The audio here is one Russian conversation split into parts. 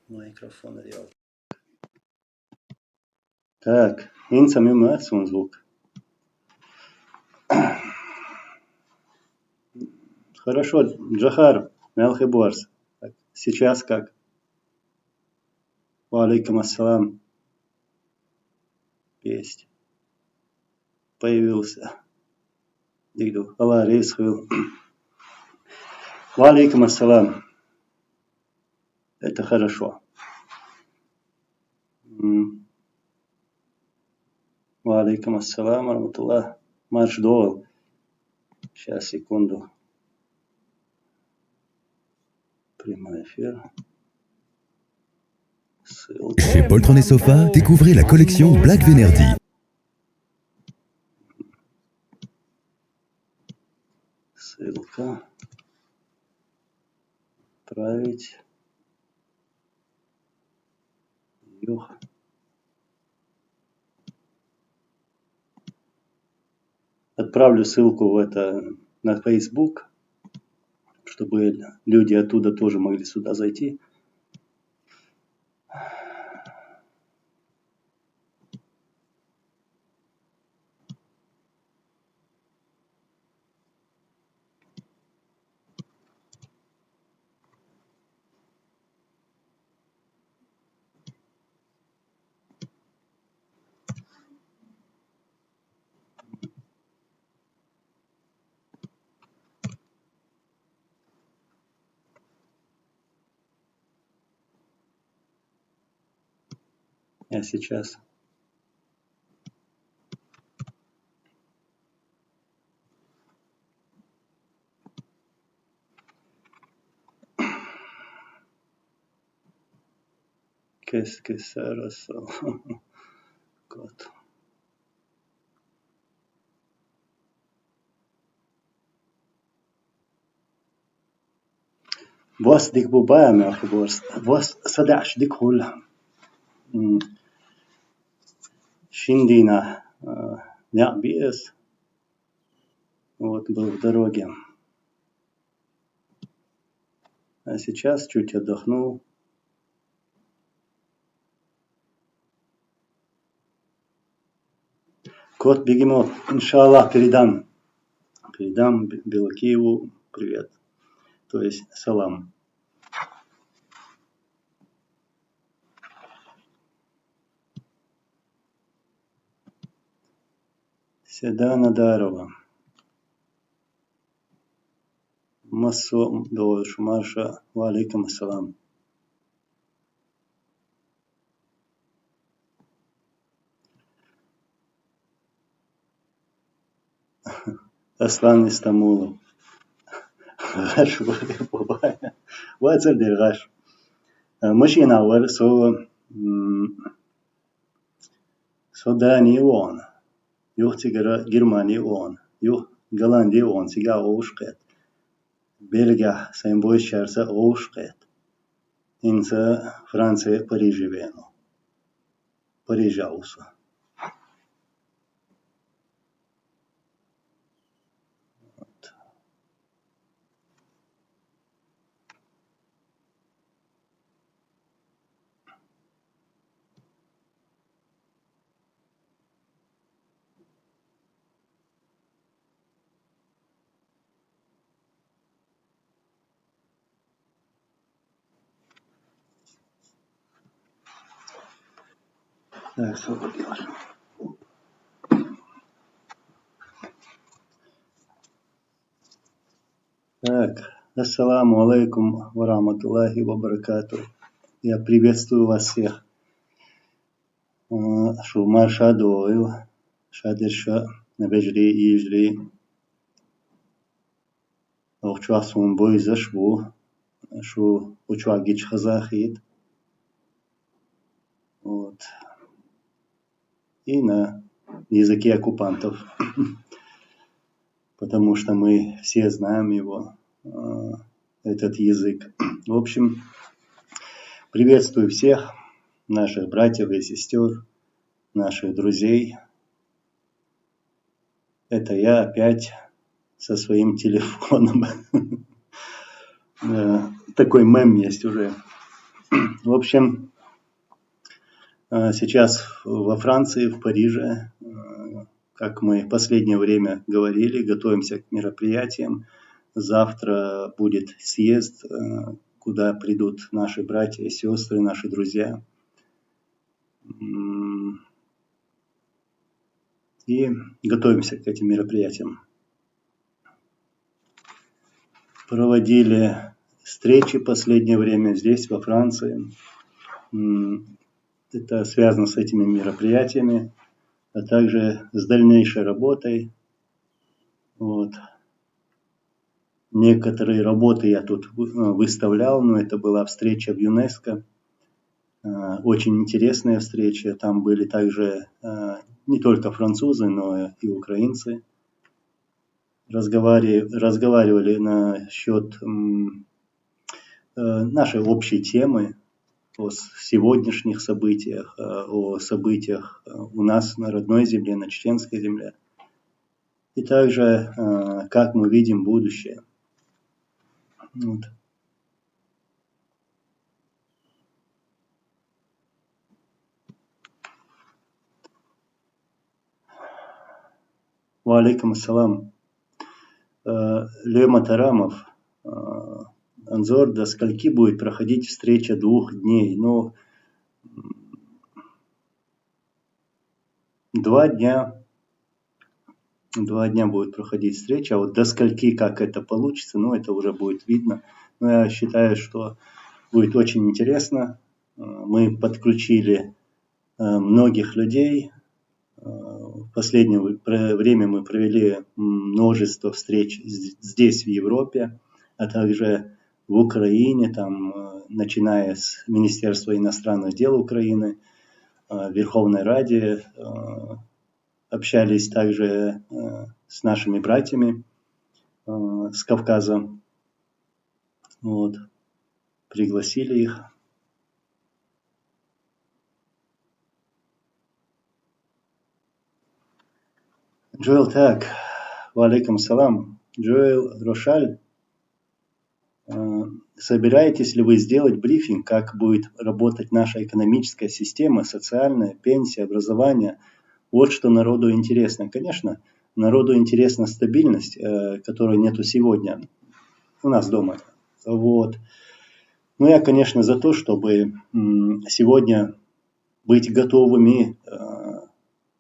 Микрофон делал. Так, инца мимо звук. Хорошо, Джахар, Мелхиборс. Сейчас как? Валейкум ассалам. Есть. Появился. Дигду. Аллах рейсхил. Валейкум ассалам. Это хорошо. Валейкум ассалам, рахматуллах. Марш довел. Сейчас, секунду. Прямой эфир. Chez Poltron et Sofa, découvrez la collection Black Venerdi. Ссылка. Отправить. Юх. Отправлю ссылку в это на Facebook, чтобы люди оттуда тоже могли сюда зайти. Я сейчас. Qu'est-ce que ça ressort? Gott. Was dik bubaya me akhborst. Was sadash dik hul. Шиндина не без. Вот был в дороге. А сейчас чуть отдохнул. Кот бегемот. Иншаллах передам. Передам Белокиеву привет. То есть салам. Седана Дарова. Массо до Шумаша. Валейкум ассалам. Аслан Истамулов. Гаш бабая. Вацер дер гаш. Машина авар со Дани он. Юх тигра Германия он. Юх Голландия он. Сига оушкет. Бельгия Сайнбой шарса оушкет. Инса Франция Париж вену. Париж ауса. Так, сколько делаешь? Так, ассаламу алейкум ва рахматуллахи ва баракату. Я приветствую вас всех. Шумар шадоил, шадерша, набежри ижри. Охчуах сумбой зашву, шу учуах гич хазахид. Вот. И на языке оккупантов, потому что мы все знаем его, этот язык. В общем, приветствую всех наших братьев и сестер, наших друзей. Это я опять со своим телефоном. Такой мем есть уже. В общем, сейчас во Франции, в Париже, как мы в последнее время говорили, готовимся к мероприятиям. Завтра будет съезд, куда придут наши братья и сестры, наши друзья. И готовимся к этим мероприятиям. Проводили встречи в последнее время здесь, во Франции. Это связано с этими мероприятиями, а также с дальнейшей работой. Вот. Некоторые работы я тут выставлял, но это была встреча в ЮНЕСКО. Очень интересная встреча. Там были также не только французы, но и украинцы. Разговаривали насчет нашей общей темы, о сегодняшних событиях, о событиях у нас на родной земле, на чеченской земле. И также, как мы видим будущее. Вот. Ва алейкум ассалам. Лема Тарамов. Анзор, до скольки будет проходить встреча 2 дней? Ну, 2 дня. 2 дня будет проходить встреча. А вот до скольки, как это получится, ну, это уже будет видно. Но я считаю, что будет очень интересно. Мы подключили многих людей. В последнее время мы провели множество встреч здесь, в Европе, а также в Украине, там, начиная с Министерства иностранных дел Украины, Верховной Раде, общались также с нашими братьями с Кавказа. Вот. Пригласили их. Джоэл, так, ва алейкум салам. Джоэл Рошаль, собираетесь ли вы сделать брифинг, как будет работать наша экономическая система, социальная, пенсия, образование? Вот что народу интересно. Конечно, народу интересна стабильность, которой нету сегодня у нас дома. Вот. Но я, конечно, за то, чтобы сегодня быть готовыми.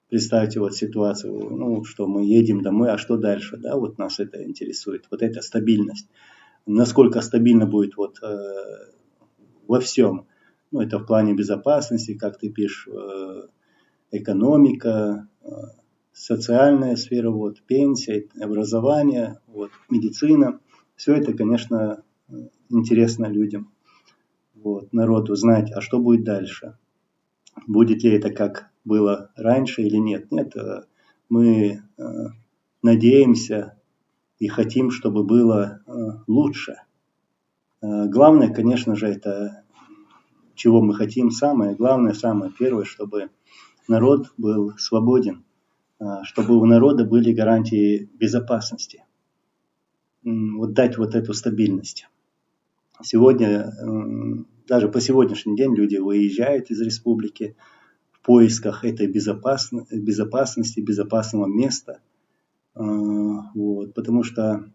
Представьте вот ситуацию, ну, что мы едем домой, а что дальше, да, вот нас это интересует, вот эта стабильность. Насколько стабильно будет вот во всем, ну, это в плане безопасности, как ты пишешь, экономика, социальная сфера, вот, пенсия, образование, вот, медицина. Все это, конечно, интересно людям, вот, народу знать, а что будет дальше. Будет ли это как было раньше или нет? Нет, мы надеемся и хотим, чтобы было лучше. Главное, конечно же, это чего мы хотим. Самое главное, самое первое, чтобы народ был свободен, чтобы у народа были гарантии безопасности. Вот дать вот эту стабильность. Сегодня, даже по сегодняшний день люди выезжают из республики в поисках этой безопасности, безопасного места. Вот, потому что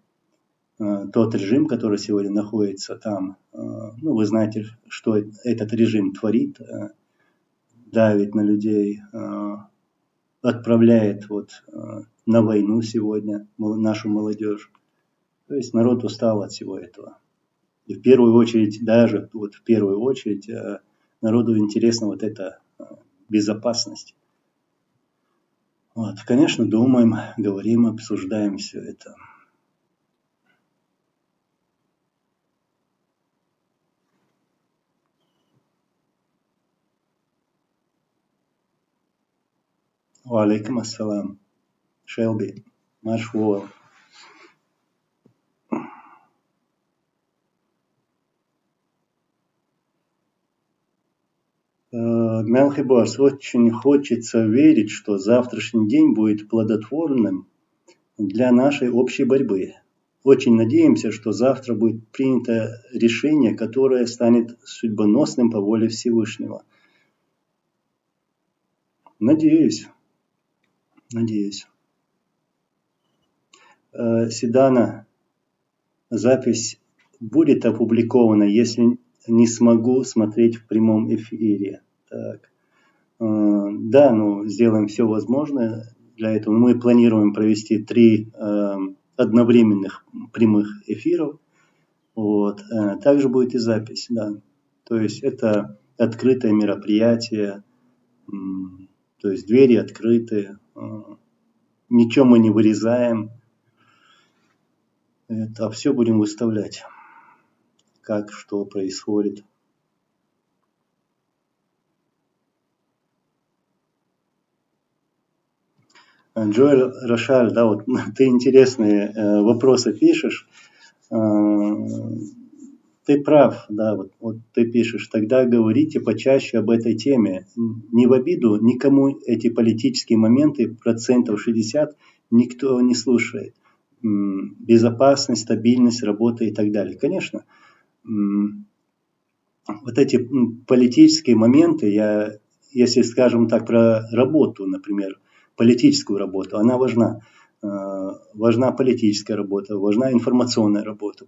тот режим, который сегодня находится там, ну, вы знаете, что этот режим творит. давит на людей, отправляет на войну сегодня нашу молодежь. То есть народ устал от всего этого. И в первую очередь, народу интересна эта безопасность. Конечно, думаем, говорим, обсуждаем все это. Валейкум ассалам. Шелби, маршвол. Мелхиборс, очень хочется верить, что завтрашний день будет плодотворным для нашей общей борьбы. Очень надеемся, что завтра будет принято решение, которое станет судьбоносным по воле Всевышнего. Надеюсь. Седана, запись будет опубликована, если не смогу смотреть в прямом эфире. Так. Да, сделаем все возможное для этого. Мы планируем провести 3 одновременных прямых эфиров. Также будет и запись, да. То есть это открытое мероприятие, то есть двери открыты, ничего мы не вырезаем. Это все будем выставлять, как что происходит. Джоэль Рошаль, да, ты интересные вопросы пишешь. Ты прав, да, ты пишешь, тогда говорите почаще об этой теме. Не в обиду, никому эти политические моменты, 60% никто не слушает. Безопасность, стабильность, работа и так далее. Конечно, эти политические моменты, если скажем так про работу, например, политическую работу, она важна. Важна политическая работа, важна информационная работа.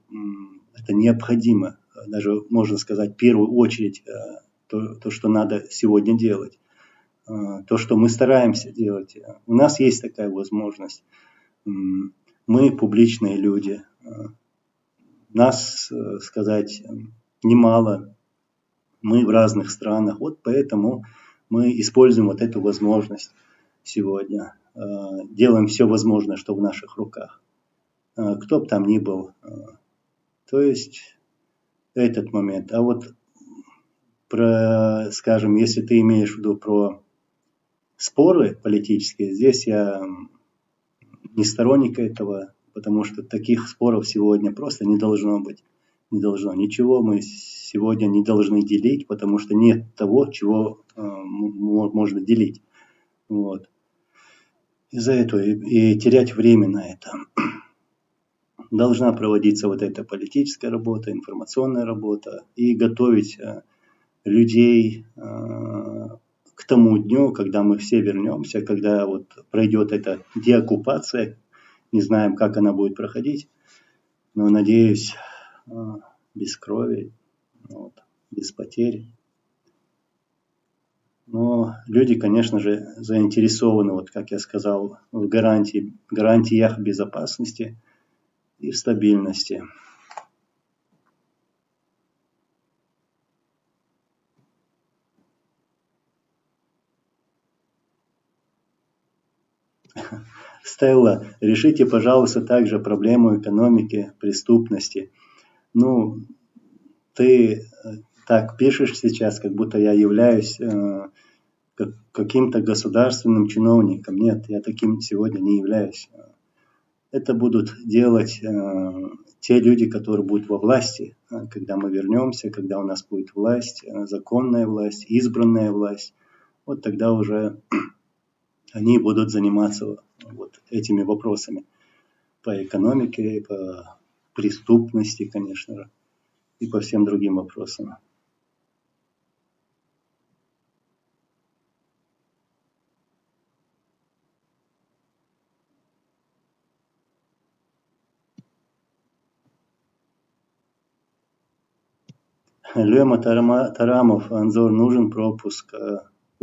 Это необходимо. Даже, можно сказать, в первую очередь то, что надо сегодня делать. То, что мы стараемся делать. У нас есть такая возможность. Мы публичные люди. Нас, сказать, немало. Мы в разных странах. Поэтому мы используем эту возможность сегодня. Делаем все возможное, что в наших руках. Кто бы там ни был. То есть этот момент. А скажем, если ты имеешь в виду про споры политические, здесь я не сторонник этого, потому что таких споров сегодня просто не должно быть. Не должно. Ничего мы сегодня не должны делить, потому что нет того, чего можно делить. Из-за этого и терять время на это. Должна проводиться эта политическая работа, информационная работа и готовить людей к тому дню, когда мы все вернемся, когда пройдет эта деоккупация. Не знаем, как она будет проходить, но надеюсь, без крови, без потерь. Но люди, конечно же, заинтересованы, как я сказал, в гарантиях безопасности и в стабильности. Стелла, решите, пожалуйста, также проблему экономики, преступности. Ты так пишешь сейчас, как будто я являюсь каким-то государственным чиновником. Нет, я таким сегодня не являюсь. Это будут делать те люди, которые будут во власти, когда мы вернемся, когда у нас будет власть, законная власть, избранная власть. Тогда уже они будут заниматься этими вопросами по экономике, по преступности, конечно же, и по всем другим вопросам. Лема Тарамов, Анзор, нужен пропуск.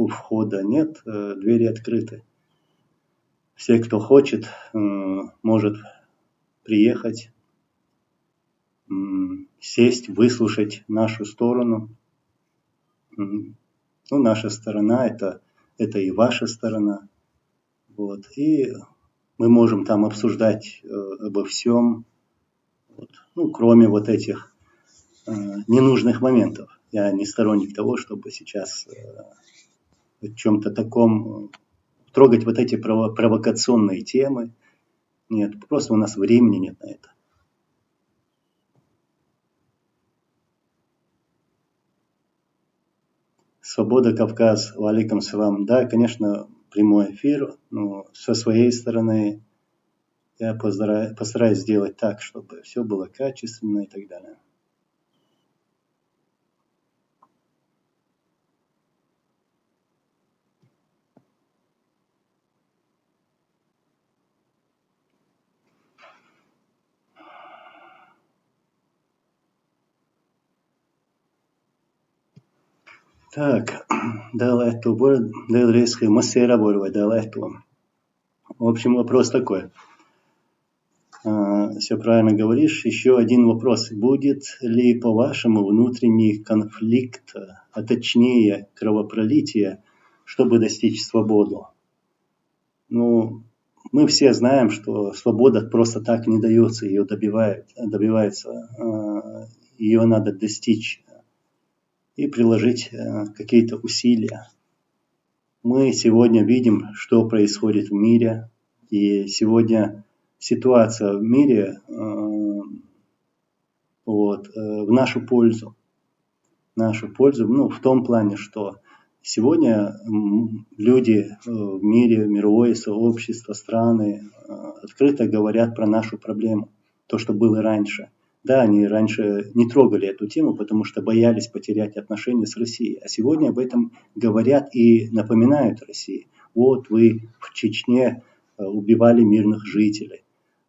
у входа нет, двери открыты. Все, кто хочет, может приехать, сесть, выслушать нашу сторону. Ну, наша сторона это и ваша сторона. Вот. И мы можем там обсуждать обо всем, вот. Ну, кроме вот этих ненужных моментов. Я не сторонник того, чтобы сейчас о чем-то таком трогать вот эти провокационные темы. Нет, просто у нас времени нет на это. Свобода Кавказ, валейкум салам. Да, конечно, прямой эфир, но со своей стороны я постараюсь сделать так, чтобы все было качественно и так далее. Так, Далайту, Далрейская, Массера Борова, Далайту. В общем, вопрос такой. Все правильно говоришь. Еще один вопрос. Будет ли, по-вашему, внутренний конфликт, а точнее кровопролитие, чтобы достичь свободу? Ну, мы все знаем, что свобода просто так не дается, ее добивается, ее надо достичь и приложить какие-то усилия. Мы сегодня видим, что происходит в мире, и сегодня ситуация в мире в нашу пользу. Ну, в том плане, что сегодня люди в мире, мировое сообщество, страны открыто говорят про нашу проблему, то, что было раньше. Да, они раньше не трогали эту тему, потому что боялись потерять отношения с Россией. А сегодня об этом говорят и напоминают России. Вот вы в Чечне убивали мирных жителей.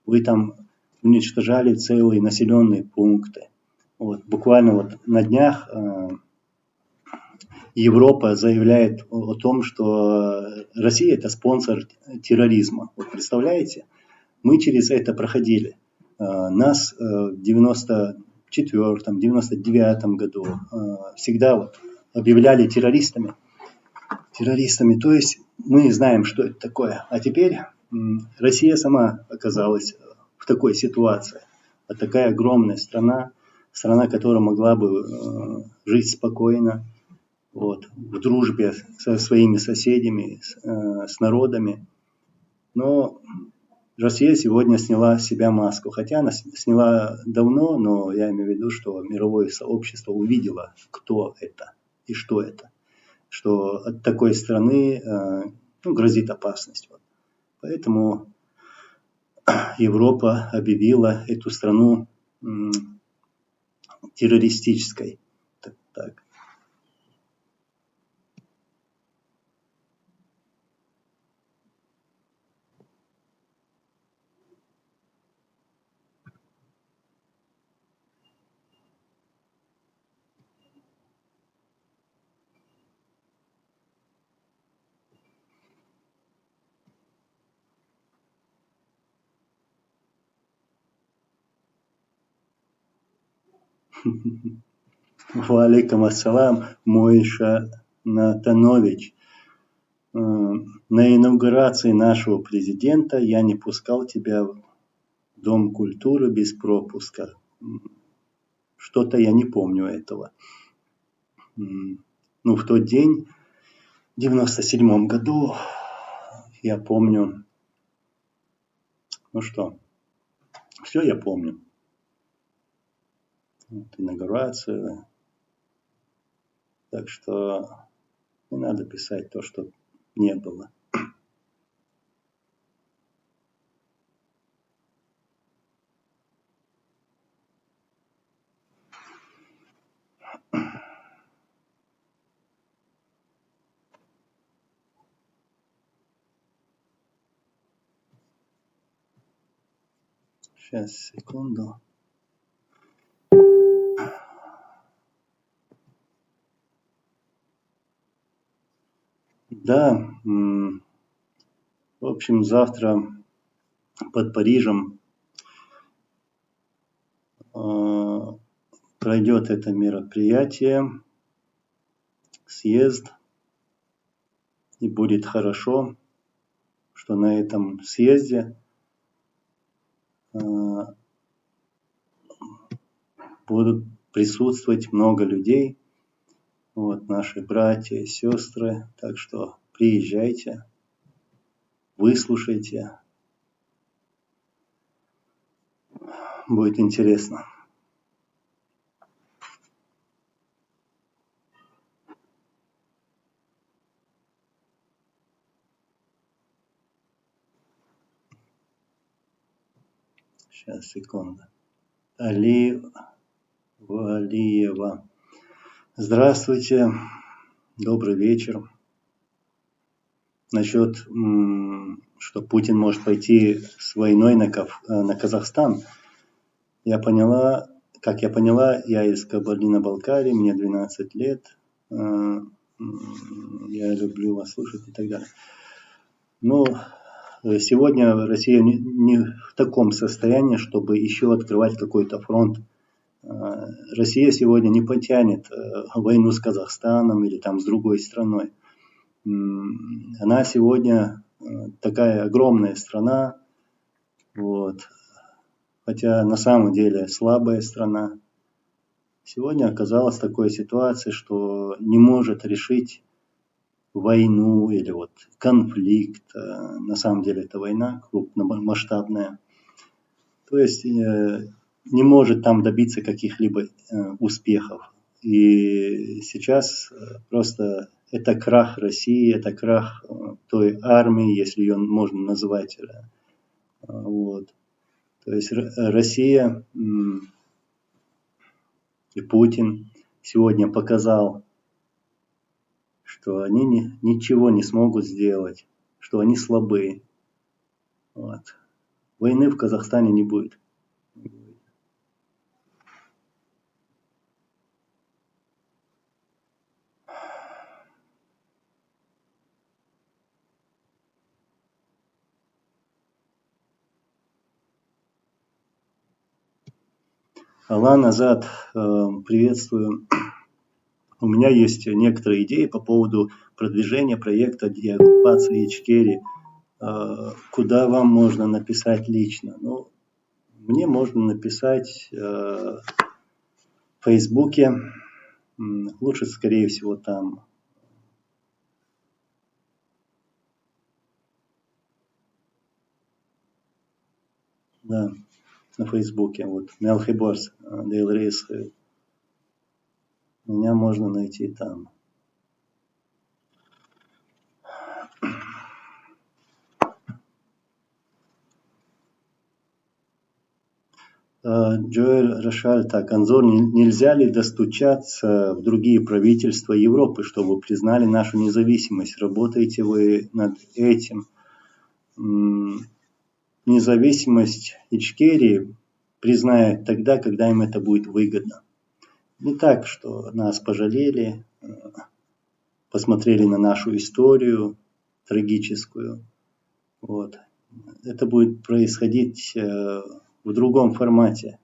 Вы там уничтожали целые населенные пункты. Вот, буквально вот на днях Европа заявляет о том, что Россия это спонсор терроризма. Вот представляете? Мы через это проходили. Нас в 94-м, 99-м году всегда вот объявляли террористами. То есть мы знаем, что это такое. А теперь Россия сама оказалась в такой ситуации. А такая огромная страна, которая могла бы жить спокойно, вот, в дружбе со своими соседями, с народами. Но Россия сегодня сняла с себя маску. Хотя она сняла давно, но я имею в виду, что мировое сообщество увидело, кто это и что это. Что от такой страны грозит опасность. Поэтому Европа объявила эту страну террористической. Так. Валейкум ассалам, Мойша Натанович. На инаугурации нашего президента я не пускал тебя в Дом культуры без пропуска. Что-то я не помню этого. Ну, в тот день, в 97-м году, я помню, все я помню. Инаугурацию. Так что не надо писать то, что не было. Сейчас, секунду. Да, в общем, завтра под Парижем пройдет это мероприятие, съезд, и будет хорошо, что на этом съезде будут присутствовать много людей, вот, наши братья и сестры, так что приезжайте, выслушайте, будет интересно. Сейчас, секунду. Алиева. Здравствуйте, добрый вечер. Насчет, что Путин может пойти с войной на Казахстан, как я поняла, я из Кабардино-Балкарии, мне 12 лет, я люблю вас слушать и так далее. Но сегодня Россия не в таком состоянии, чтобы еще открывать какой-то фронт. Россия сегодня не потянет войну с Казахстаном или там с другой страной. Она сегодня такая огромная страна, вот, хотя на самом деле слабая страна. Сегодня оказалась такая ситуация, что не может решить войну или вот конфликт. На самом деле это война крупномасштабная. То есть не может там добиться каких-либо успехов. И сейчас просто это крах России, это крах той армии, если ее можно назвать. Вот. То есть Россия и Путин сегодня показал, что они ничего не смогут сделать, что они слабые. Вот. Войны в Казахстане не будет. Алан Азат, приветствую. У меня есть некоторые идеи по поводу продвижения проекта деоккупации Ичкерии. Куда вам можно написать лично? Ну, мне можно написать в Фейсбуке. Лучше, скорее всего, там. Да, на Фейсбуке. Вот, Мелхиборс, Дейлрейс. Меня можно найти там. Джоэль Рошаль, так, Анзор, нельзя ли достучаться в другие правительства Европы, чтобы признали нашу независимость? Работаете вы над этим? Независимость Ичкерии признают тогда, когда им это будет выгодно. Не так, что нас пожалели, посмотрели на нашу историю трагическую. Вот. Это будет происходить в другом формате,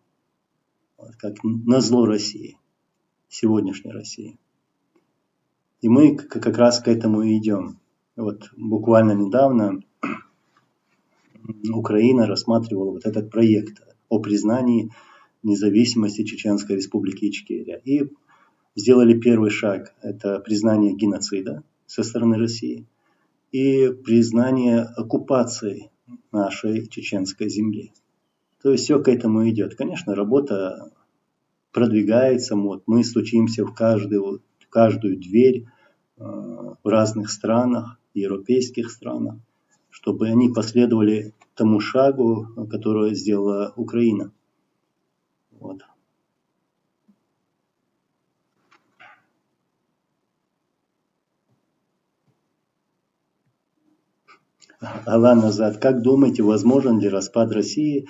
вот, как назло России, сегодняшней России. И мы как раз к этому и идем. Вот буквально недавно Украина рассматривала вот этот проект о признании независимости Чеченской Республики Ичкерия. И сделали первый шаг. Это признание геноцида со стороны России и признание оккупации нашей чеченской земли. То есть все к этому идет. Конечно, работа продвигается. Вот, мы стучимся в каждую дверь в разных странах, европейских странах, чтобы они последовали тому шагу, который сделала Украина. Вот. Алан Азат, как думаете, возможен ли распад России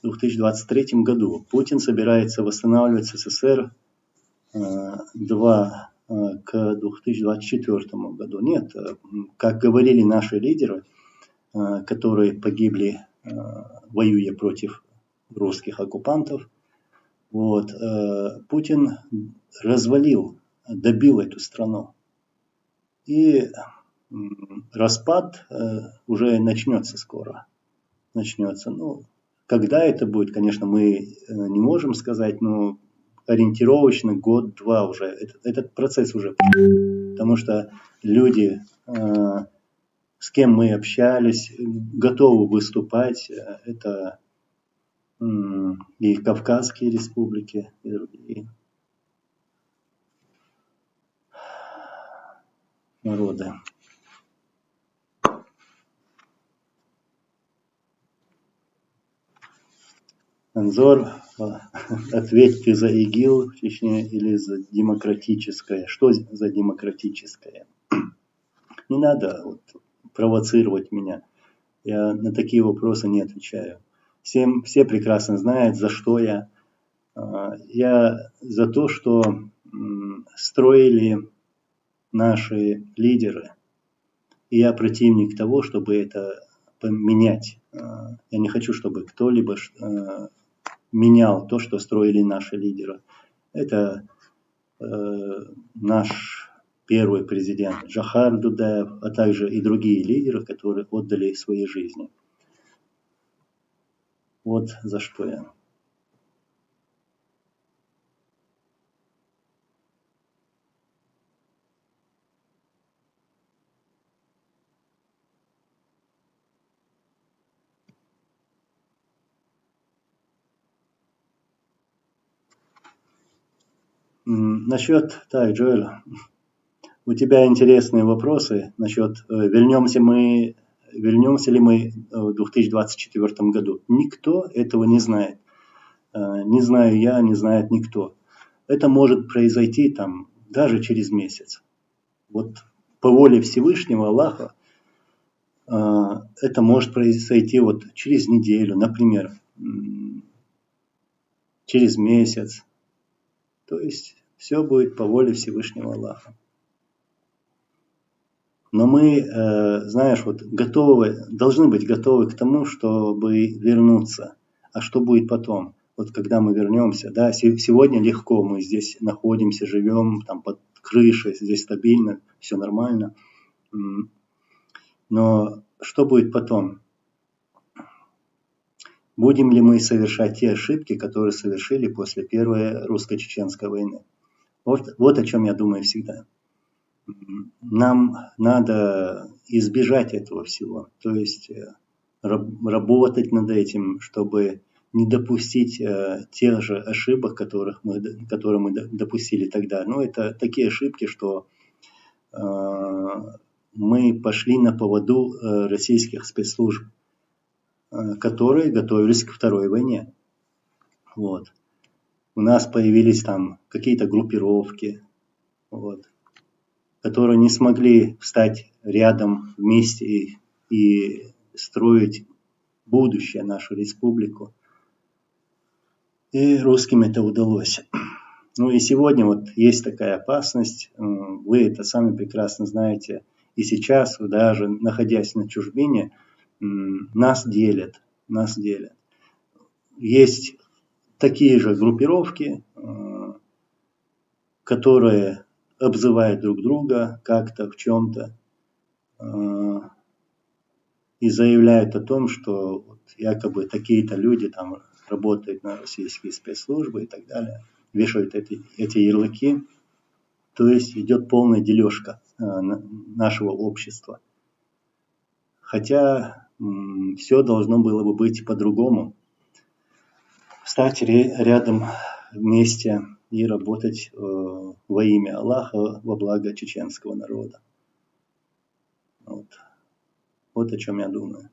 в 2023 году? Путин собирается восстанавливать СССР 2 к 2024 году. Нет, как говорили наши лидеры, которые погибли, воюя против русских оккупантов, вот, Путин добил эту страну. И распад уже начнется скоро. Начнется. Ну, когда это будет, конечно, мы не можем сказать, но ориентировочно год-два уже. Этот процесс уже. Потому что люди, с кем мы общались, готовы выступать. Это и Кавказские республики, и другие народы. Анзор, ответь, ты за ИГИЛ в Чечне или за демократическое? Что за демократическое? Не надо вот провоцировать меня. Я на такие вопросы не отвечаю. Все прекрасно знают, за что я. Я за то, что строили наши лидеры. И я противник того, чтобы это поменять. Я не хочу, чтобы кто-либо менял то, что строили наши лидеры. Это наш первый президент Джохар Дудаев, а также и другие лидеры, которые отдали свои жизни. Вот за что я. Насчет, так, Джоэль, у тебя интересные вопросы насчет, вернемся ли мы в 2024 году. Никто этого не знает. Не знаю я, не знает никто. Это может произойти там даже через месяц. Вот по воле Всевышнего Аллаха это может произойти вот через неделю, например, через месяц. То есть все будет по воле Всевышнего Аллаха. Но мы, знаешь, вот должны быть готовы к тому, чтобы вернуться. А что будет потом? Вот когда мы вернемся, да, сегодня легко, мы здесь находимся, живем там под крышей, здесь стабильно, все нормально. Но что будет потом? Будем ли мы совершать те ошибки, которые совершили после Первой русско-чеченской войны? Вот о чем я думаю всегда. Нам надо избежать этого всего. То есть работать над этим, чтобы не допустить тех же ошибок, которые мы допустили тогда. Но это такие ошибки, что мы пошли на поводу российских спецслужб, которые готовились к второй войне. Вот. У нас появились там какие-то группировки, вот, которые не смогли встать рядом вместе и строить будущее, нашу республику. И русским это удалось. Ну и сегодня вот есть такая опасность, вы это сами прекрасно знаете, и сейчас, даже находясь на чужбине, нас делят. Есть такие же группировки, которые обзывают друг друга как-то в чем-то и заявляют о том, что вот якобы такие-то люди там работают на российские спецслужбы и так далее, вешают эти ярлыки. То есть идет полная дележка нашего общества. Хотя все должно было бы быть по-другому. Встать рядом вместе и работать во имя Аллаха, во благо чеченского народа. Вот о чем я думаю.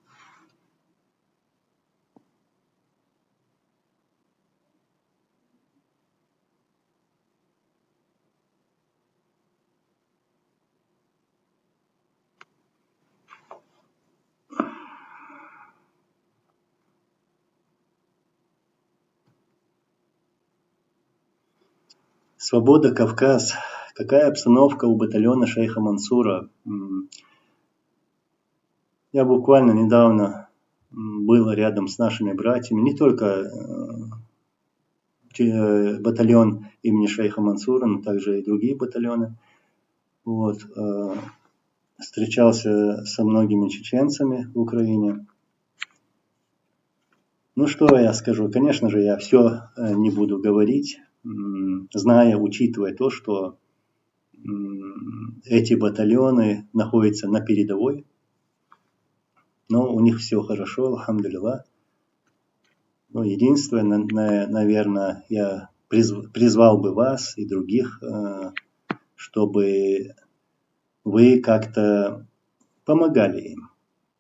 Свобода Кавказ. какая обстановка у батальона шейха Мансура? Я буквально недавно был рядом с нашими братьями, не только батальон имени шейха Мансура, но также и другие батальоны. Вот, встречался со многими чеченцами в Украине. Ну, что я скажу? Конечно же, я все не буду говорить, зная, учитывая то, что эти батальоны находятся на передовой, но у них все хорошо, алхамдулилла. Но единственное, наверное, я призвал бы вас и других, чтобы вы как-то помогали им,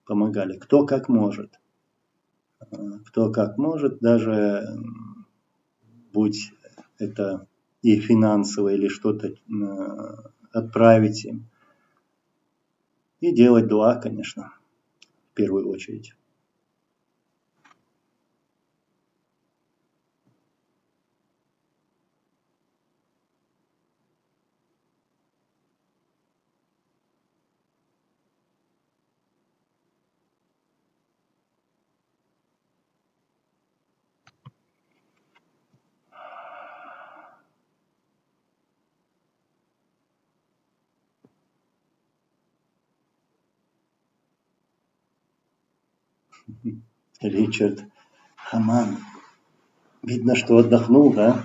помогали, кто как может. Кто как может, даже будь это и финансово, или что-то отправить им. И делать дуа, конечно, в первую очередь. Ричард Хаман. Видно, что отдохнул, да?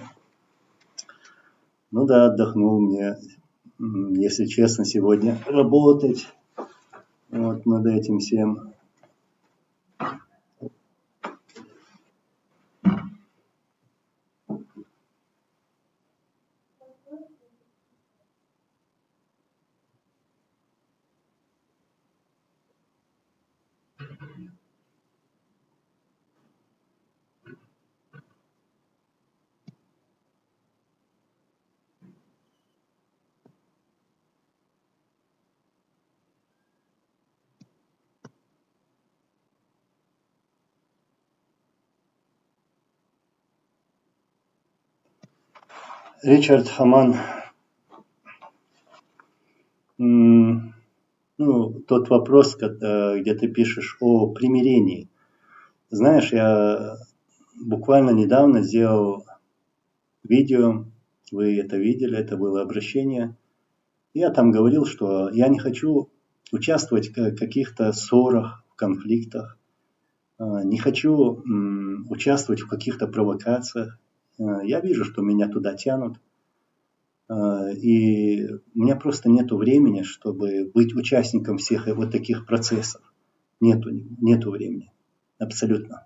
Ну да, отдохнул. Мне, если честно, сегодня работать вот над этим всем. Ричард Хаман, ну, тот вопрос, где ты пишешь о примирении. Знаешь, я буквально недавно сделал видео, вы это видели, это было обращение. Я там говорил, что я не хочу участвовать в каких-то ссорах, конфликтах, не хочу участвовать в каких-то провокациях. Я вижу, что меня туда тянут. И у меня просто нету времени, чтобы быть участником всех вот таких процессов. Нету времени. Абсолютно.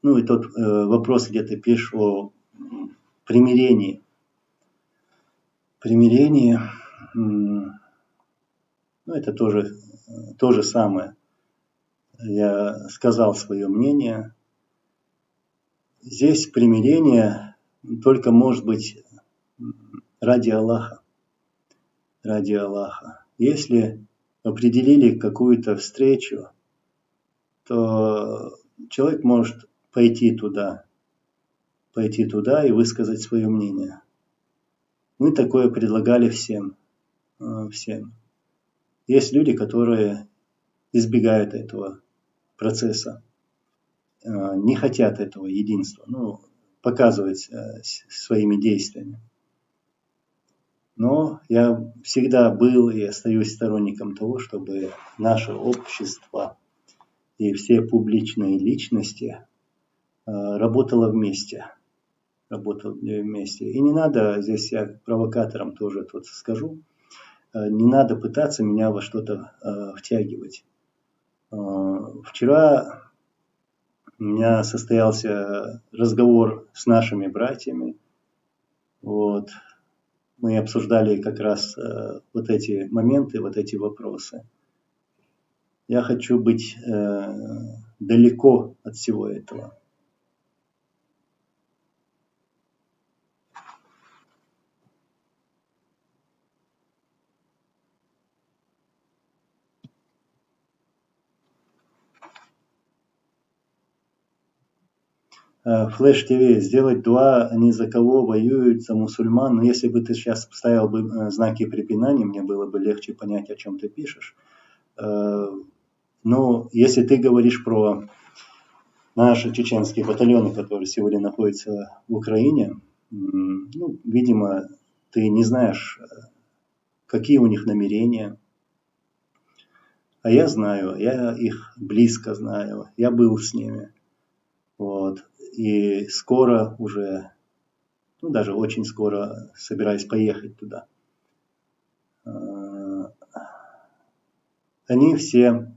Ну и тот вопрос, где ты пишешь о примирении. Примирение, ну это то же самое. Я сказал свое мнение. Здесь примирение только может быть ради Аллаха. Ради Аллаха. Если определили какую-то встречу, то человек может пойти туда и высказать свое мнение. Мы такое предлагали всем. Есть люди, которые избегают этого процесса, не хотят этого единства, показывать своими действиями. Но я всегда был и остаюсь сторонником того, чтобы наше общество и все публичные личности работало вместе. И не надо, здесь я провокатором тоже тут скажу, не надо пытаться меня во что-то втягивать. Вчера у меня состоялся разговор с нашими братьями. Вот. Мы обсуждали как раз вот эти моменты, вот эти вопросы. Я хочу быть далеко от всего этого. Флэш ТВ, сделать дуа, они за кого воюют, за мусульман. Но если бы ты сейчас ставил бы знаки препинания, мне было бы легче понять, о чем ты пишешь. Но если ты говоришь про наши чеченские батальоны, которые сегодня находятся в Украине, ну, видимо, ты не знаешь, какие у них намерения. А я знаю, я их близко знаю, я был с ними. Вот. И скоро уже, ну даже очень скоро собираюсь поехать туда. Они все,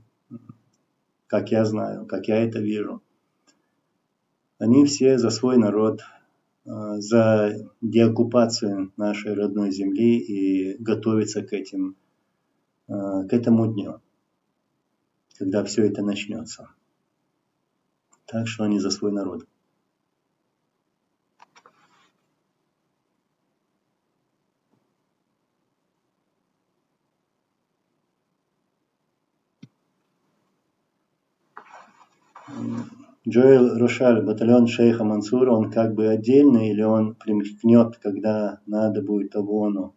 как я знаю, как я это вижу, они все за свой народ, за деоккупацию нашей родной земли и готовятся к этому дню, когда все это начнется. Так что они за свой народ. Джоэл Рошаль, батальон шейха Мансура, он как бы отдельный или он примкнет, когда надо будет ООНу?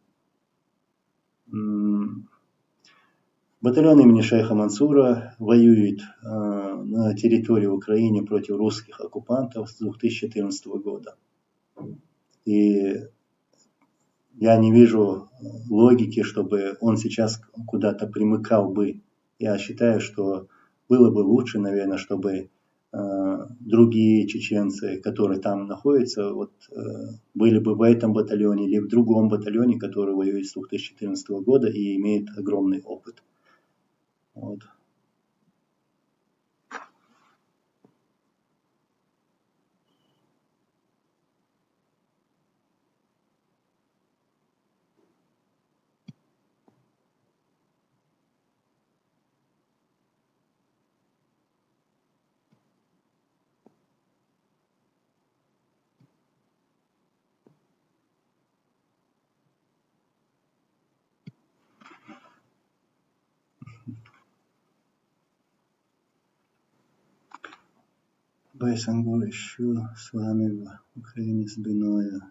Батальон имени шейха Мансура воюет на территории Украины против русских оккупантов с 2014 года. И я не вижу логики, чтобы он сейчас куда-то примыкал бы. Я считаю, что было бы лучше, наверное, чтобы другие чеченцы, которые там находятся, вот, были бы в этом батальоне или в другом батальоне, который воюет с 2014 года и имеет огромный опыт. Вот. Байсангур, ищу с вами в Украине с Дуноя.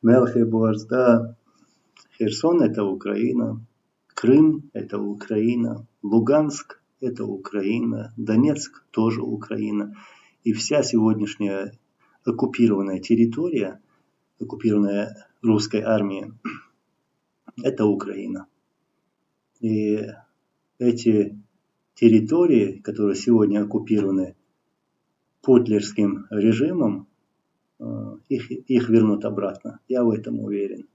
Мелхеборс, да. Херсон – это Украина. Крым – это Украина. Луганск – это Украина. Донецк – тоже Украина. И вся сегодняшняя оккупированная территория, оккупированная русской армией, это Украина. И эти территории, которые сегодня оккупированы путлерским режимом, их вернут обратно. Я в этом уверен.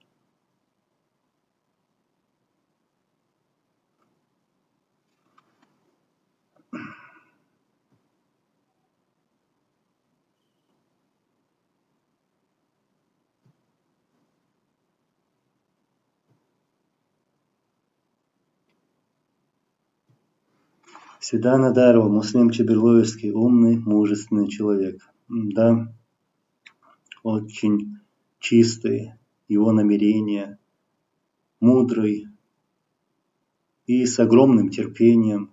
Седан Адарова, Муслим Чеберлоевский, умный, мужественный человек. Да, очень чистый, его намерения, мудрый и с огромным терпением.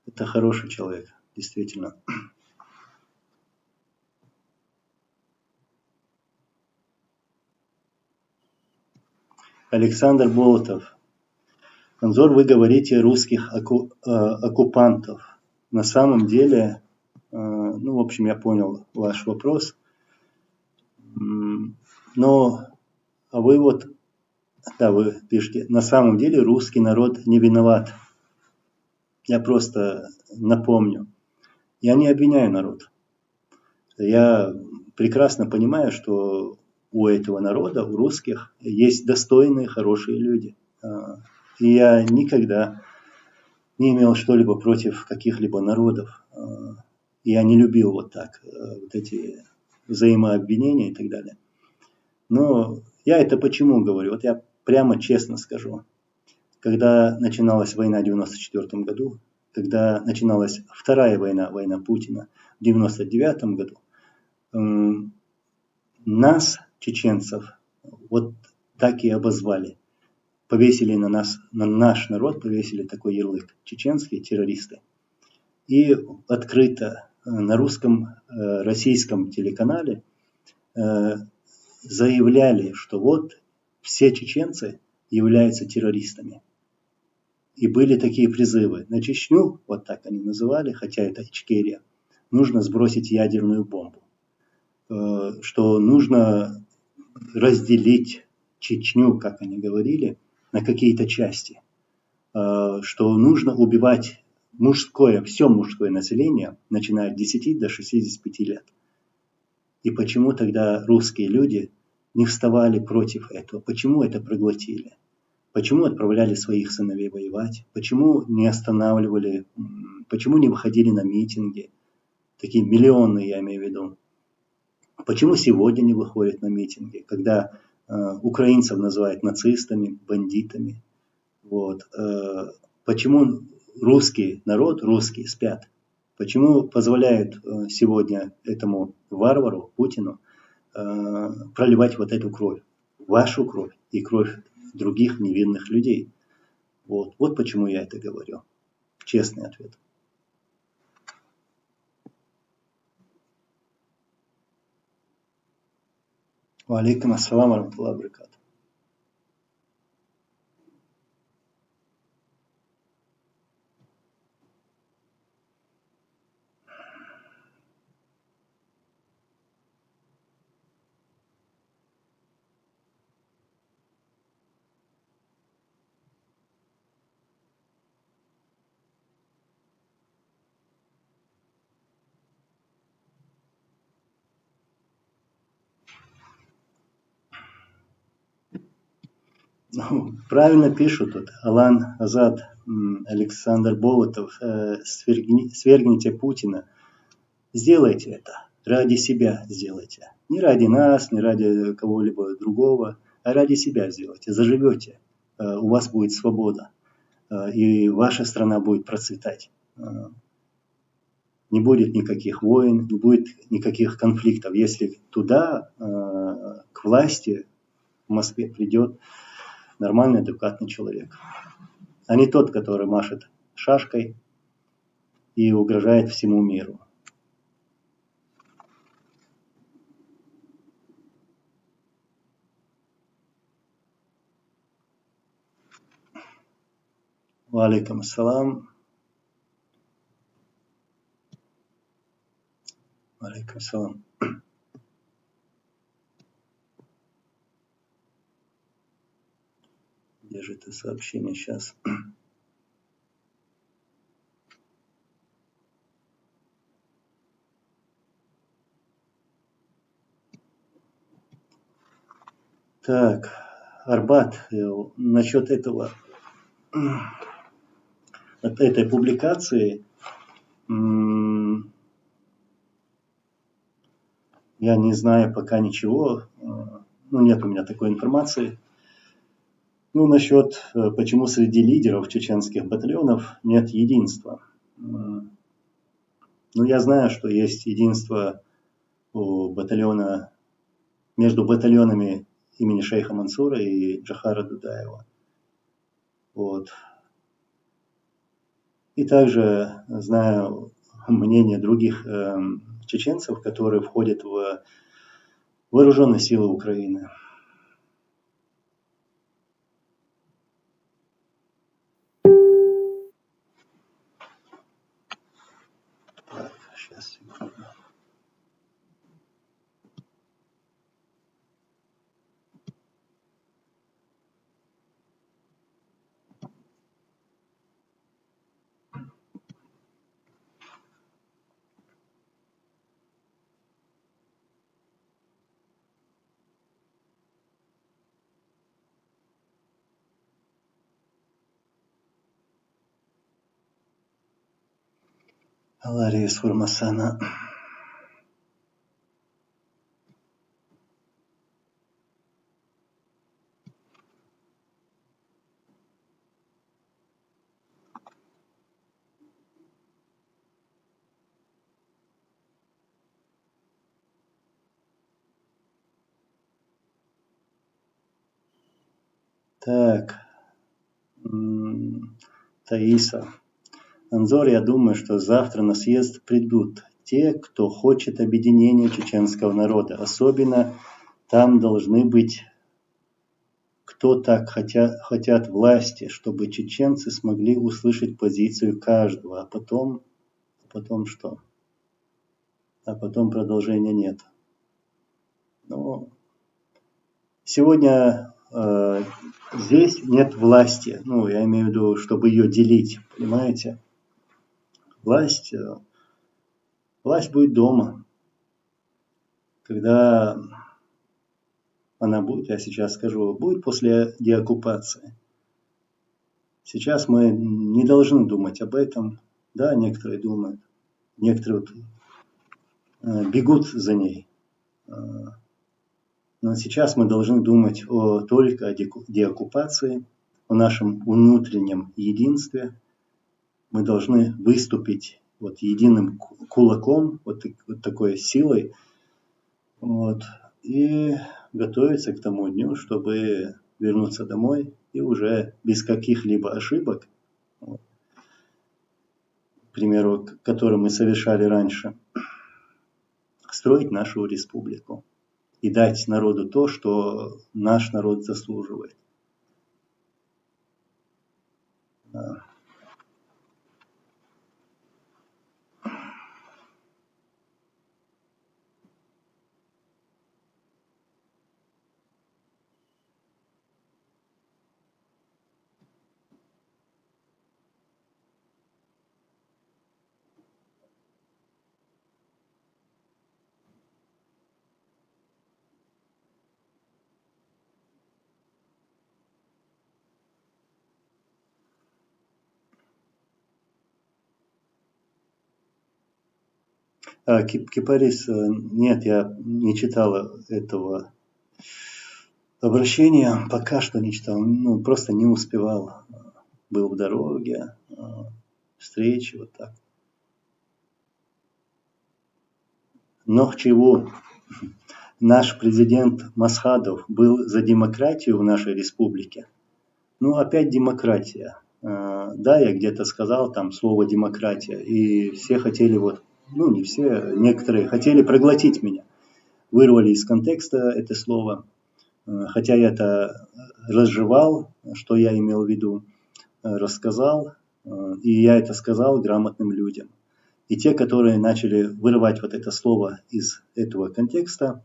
Это хороший человек, действительно. Александр Болотов. Анзор, вы говорите русских оккупантов. На самом деле, ну, в общем, я понял ваш вопрос. Но вы вот, да, вы пишете, на самом деле русский народ не виноват. Я просто напомню. Я не обвиняю народ. Я прекрасно понимаю, что у этого народа, у русских, есть достойные, хорошие люди. И я никогда не имел что-либо против каких-либо народов. Я не любил вот так, вот эти взаимообвинения и так далее. Но я это почему говорю? Вот я прямо честно скажу. Когда начиналась война в 1994 году, когда начиналась вторая война, война Путина в 1999 году, нас, чеченцев, вот так и обозвали. Повесили на нас, на наш народ, повесили такой ярлык: чеченские террористы. И открыто на русском, российском телеканале заявляли, что вот все чеченцы являются террористами. И были такие призывы: на Чечню, вот так они называли, хотя это Ичкерия, нужно сбросить ядерную бомбу. Что нужно разделить Чечню, как они говорили, на какие-то части. Что нужно убивать все мужское население, начиная от 10 до 65 лет. И почему тогда русские люди не вставали против этого? Почему это проглотили? Почему отправляли своих сыновей воевать? Почему не останавливали? Почему не выходили на митинги? Такие миллионные, я имею в виду. Почему сегодня не выходят на митинги, когда украинцев называют нацистами, бандитами? Вот. Почему русский народ, русские спят? Почему позволяют сегодня этому варвару, Путину, проливать вот эту кровь? Вашу кровь и кровь других невинных людей. Вот почему я это говорю. Честный ответ. Ва алейкум ассалам ва рахматуллахи ва баракатух. Ну, правильно пишут тут. Алан Азад, Александр Болотов. Свергните Путина. Сделайте это. Ради себя сделайте. Не ради нас, не ради кого-либо другого, а ради себя сделайте. Заживете. У вас будет свобода. И ваша страна будет процветать. Не будет никаких войн, не будет никаких конфликтов. Если туда, к власти, в Москве придет нормальный, адекватный человек. А не тот, который машет шашкой и угрожает всему миру. Ва алейкум ассалам. Ва алейкум ассалам. Где же это сообщение сейчас? Так, Арбат, насчет этого, от этой публикации, я не знаю пока ничего, нет у меня такой информации. Насчет, почему среди лидеров чеченских батальонов нет единства. Я знаю, что есть единство у батальона, между батальонами имени шейха Мансура и Джохара Дудаева. Вот. И также знаю мнение других чеченцев, которые входят в вооруженные силы Украины. Так, сейчас, секунду. Алария Сурмасана. Так, Таиса. Анзор, я думаю, что завтра на съезд придут те, кто хочет объединения чеченского народа. Особенно там должны быть, кто так хотят власти, чтобы чеченцы смогли услышать позицию каждого. А потом что? А потом продолжения нет. Но сегодня здесь нет власти. Ну, я имею в виду, чтобы ее делить, понимаете? Власть будет дома. Когда она будет, я сейчас скажу, будет после деоккупации. Сейчас мы не должны думать об этом. Да, некоторые думают. Некоторые бегут за ней. Но сейчас мы должны думать только о деоккупации, о нашем внутреннем единстве. Мы должны выступить вот единым кулаком, вот такой силой, вот, и готовиться к тому дню, чтобы вернуться домой и уже без каких-либо ошибок, вот, к примеру, которые мы совершали раньше, строить нашу республику и дать народу то, что наш народ заслуживает. Да. Кипарис, нет, я не читала этого обращения, пока что не читал, ну, просто не успевал. Был в дороге, встречи, вот так. Но чего? Наш президент Масхадов был за демократию в нашей республике. Ну, опять демократия. Да, я где-то сказал там слово демократия, и все хотели вот, ну не все, некоторые хотели проглотить меня. Вырвали из контекста это слово, хотя я это разжевал, что я имел в виду, рассказал, и я это сказал грамотным людям. И те, которые начали вырывать вот это слово из этого контекста,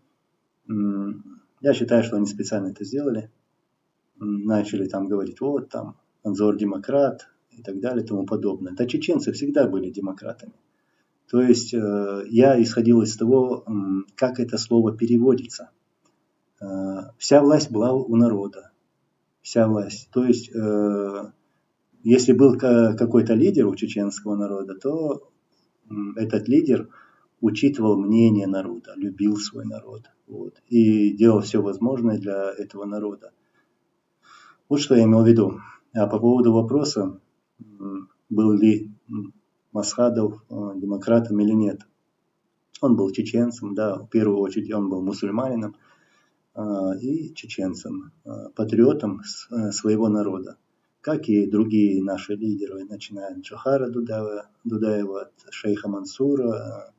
я считаю, что они специально это сделали. Начали там говорить, вот там Анзор демократ и так далее и тому подобное. Да, чеченцы всегда были демократами. То есть я исходил из того, как это слово переводится. Вся власть была у народа. Вся власть. То есть если был какой-то лидер у чеченского народа, то этот лидер учитывал мнение народа, любил свой народ. Вот, и делал все возможное для этого народа. Вот что я имел в виду. А по поводу вопроса, был ли Масхадов демократом или нет. Он был чеченцем, да, в первую очередь он был мусульманином и чеченцем, патриотом своего народа. Как и другие наши лидеры, начиная от Джохара Дудаева, от шейха Мансура,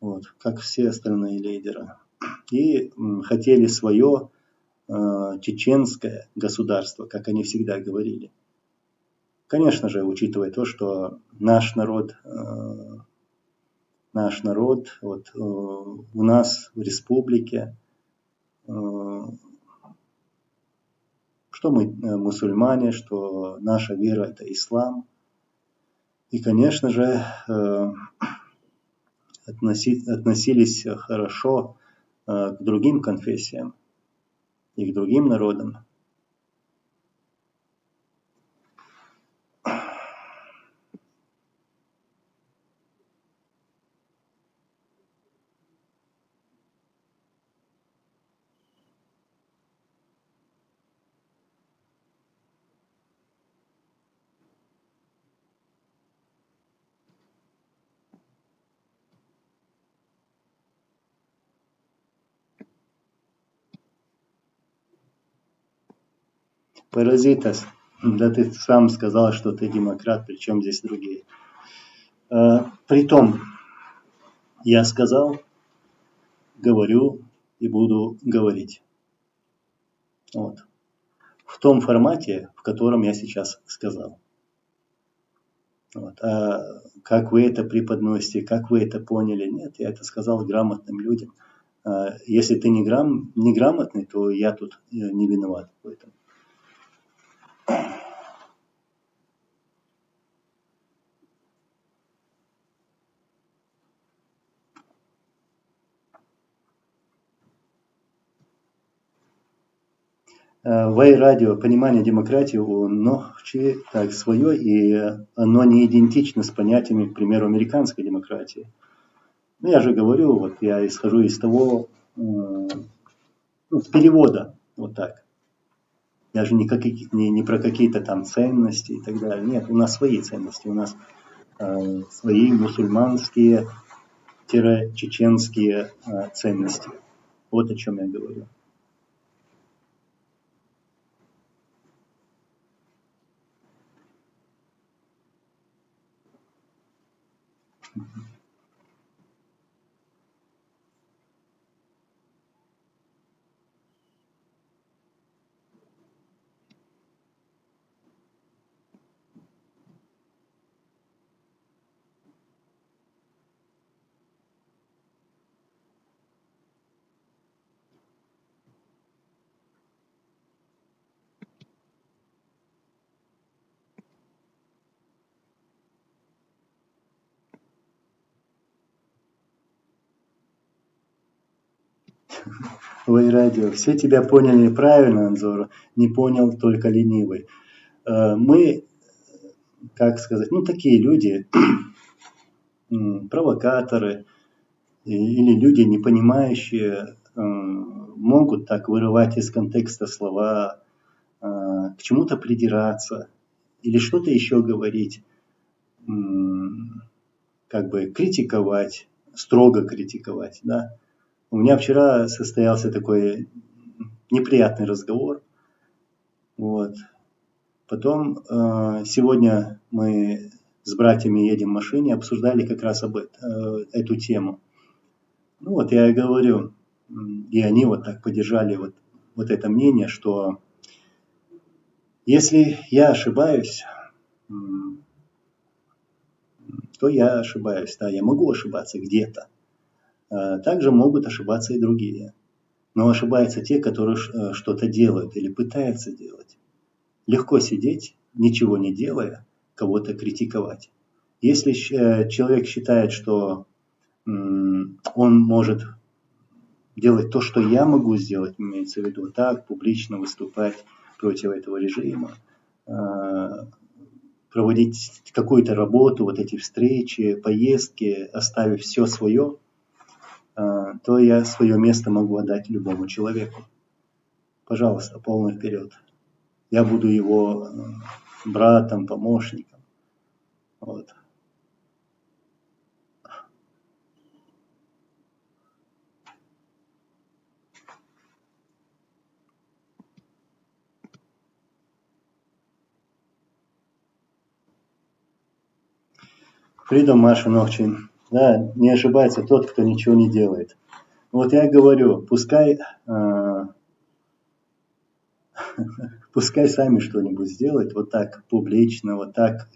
вот, как все остальные лидеры. И хотели свое чеченское государство, как они всегда говорили. Конечно же, учитывая то, что наш народ, вот у нас в республике, что мы мусульмане, что наша вера это ислам. И, конечно же, относились хорошо к другим конфессиям и к другим народам. Паразитас. Да ты сам сказал, что ты демократ, причем здесь другие. Притом, я сказал, говорю и буду говорить. Вот. В том формате, в котором я сейчас сказал. Вот. А как вы это преподносите, как вы это поняли, нет, я это сказал грамотным людям. Если ты неграмотный, то я тут не виноват в этом. Вай-радио, понимание демократии у Нохчи так свое, и оно не идентично с понятиями, к примеру, американской демократии. Ну, я же говорю, вот я исхожу из того, с перевода, вот так. Даже не про какие-то там ценности и так далее. Нет, у нас свои ценности, у нас свои мусульманские, чеченские ценности. Вот о чем я говорю. Вай-радио, все тебя поняли правильно, Анзор, не понял только ленивый. Мы, как сказать, такие люди, провокаторы или люди, не понимающие, могут так вырывать из контекста слова, к чему-то придираться или что-то еще говорить, как бы критиковать, строго критиковать, да. У меня вчера состоялся такой неприятный разговор. Вот. Потом сегодня мы с братьями едем в машине, обсуждали как раз эту тему. Ну вот я и говорю, и они вот так поддержали вот это мнение, что если я ошибаюсь, то я ошибаюсь. Да, я могу ошибаться где-то. Также могут ошибаться и другие. Но ошибаются те, которые что-то делают или пытаются делать. Легко сидеть, ничего не делая, кого-то критиковать. Если человек считает, что он может делать то, что я могу сделать, имеется в виду так, публично выступать против этого режима, проводить какую-то работу, вот эти встречи, поездки, оставив все свое, то я свое место могу отдать любому человеку. Пожалуйста, полный вперед. Я буду его братом, помощником. Вот. Фридом Маша Нохчин. Да, не ошибается тот, кто ничего не делает. Вот я говорю, пускай сами что-нибудь сделают, вот так публично, вот так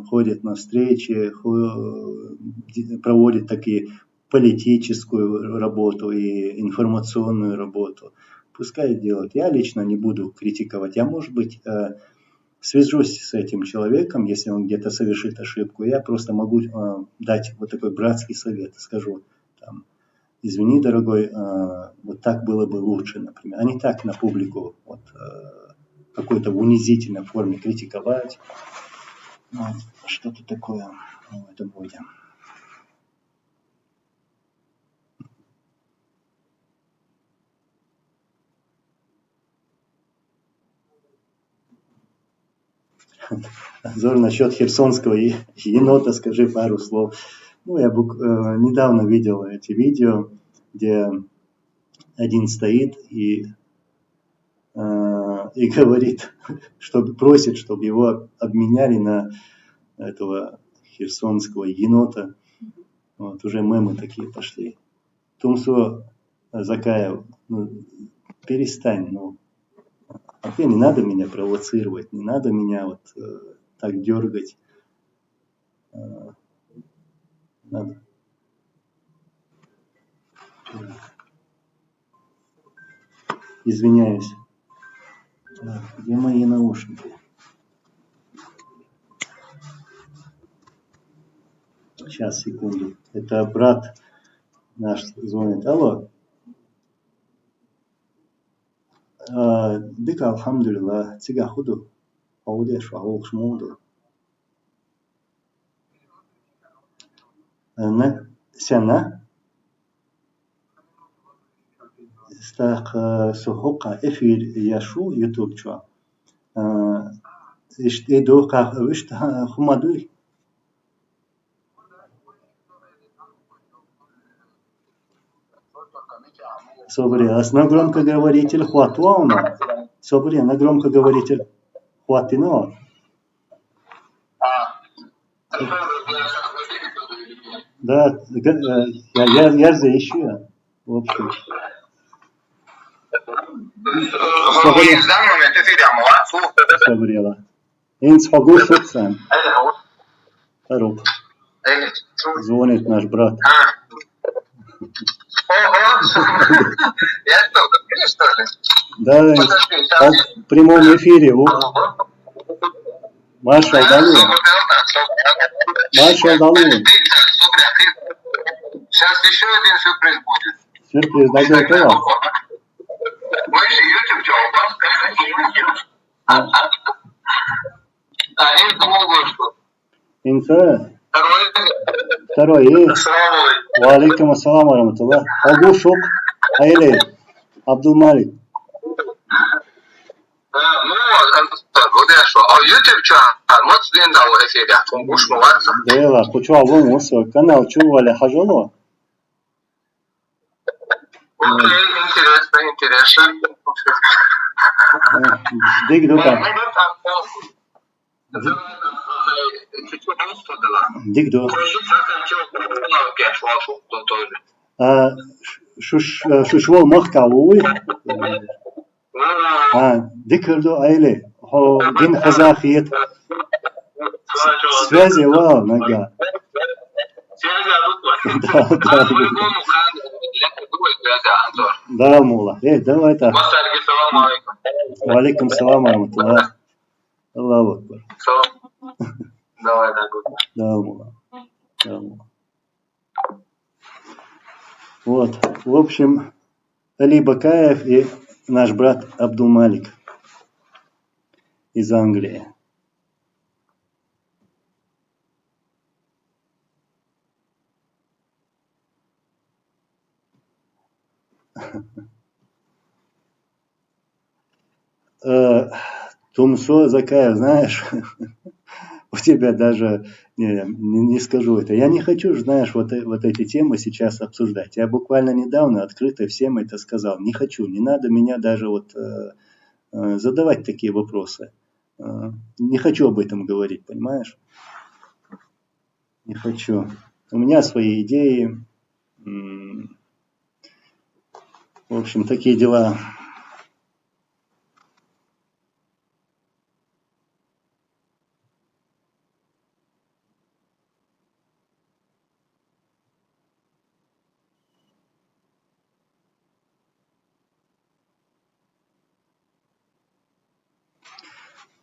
ходят на встречи, проводят такие политическую работу и информационную работу. Пускай делают. Я лично не буду критиковать. Я, может быть, свяжусь с этим человеком, если он где-то совершит ошибку. Я просто могу дать вот такой братский совет. Скажу, там, извини, дорогой, вот так было бы лучше, например. А не так на публику вот, какой-то в унизительной форме критиковать. Вот, что-то такое в этом роде. Зор, насчет херсонского енота скажи пару слов. Ну, я недавно видел эти видео, где один стоит и и говорит, просит, чтобы его обменяли на этого херсонского енота. Вот, уже мемы такие пошли. Тумсо Закаев, ну, перестань, ну, не надо меня провоцировать, не надо меня вот так дергать. Надо. Извиняюсь. Так, где мои наушники? Сейчас, секунду. Это брат наш звонит. Алло. Дыка, алхамдулилла, тига худу. Аудеш, аулш моду. Сяна? Стах сухока эфир яшу ютуб чуа. Иште до как вишт хумадуй. Собри, а на громкоговоритель хватуауна. Собри, на громкоговоритель хватино. Да, я ищу. В общем. Собрела. Инц фагу суксан. Здорово. Звонит наш брат. Да, в прямом эфире. Маршал Далу. Маршал Далу. Сейчас еще один сюрприз будет. Сюрприз, да, готово? Мы же YouTube Инса. Второй. Валейкум ассалам вараматуллах. Абу Шук. Айле. Абдул Малик. YouTube channel, what's the name of the area? Tungush Muwarza. Дела, хочу албом усо. Канал чували хажало. Интересно. Дик дука. Дик дука. Шушвол махкавуй. Дикерду айле. Хо дин хазахиет. Связи вау, нога. Да, мула. Давай так. Валейкум салам вараматуллах. Аллаху акбар. Давай, да, мула. Вот. В общем, Али Бакаев и наш брат Абдул Малик из Англии. Тумсо Закаев, знаешь, у тебя даже, не скажу это, я не хочу, знаешь, вот эти темы сейчас обсуждать. Я буквально недавно открыто всем это сказал. Не хочу, не надо меня даже вот задавать такие вопросы. Не хочу об этом говорить, понимаешь? Не хочу. У меня свои идеи. В общем, такие дела.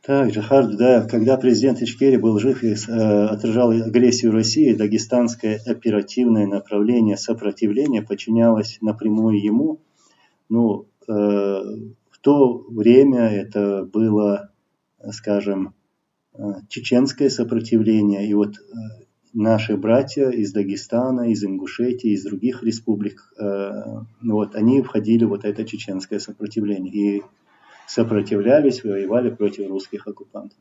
Так, Джахард, да, когда президент Ичкери был жив и отражал агрессию России, дагестанское оперативное направление сопротивления подчинялось напрямую ему. Ну, в то время это было, скажем, чеченское сопротивление. И вот наши братья из Дагестана, из Ингушетии, из других республик, вот, они входили в вот это чеченское сопротивление. И сопротивлялись, воевали против русских оккупантов.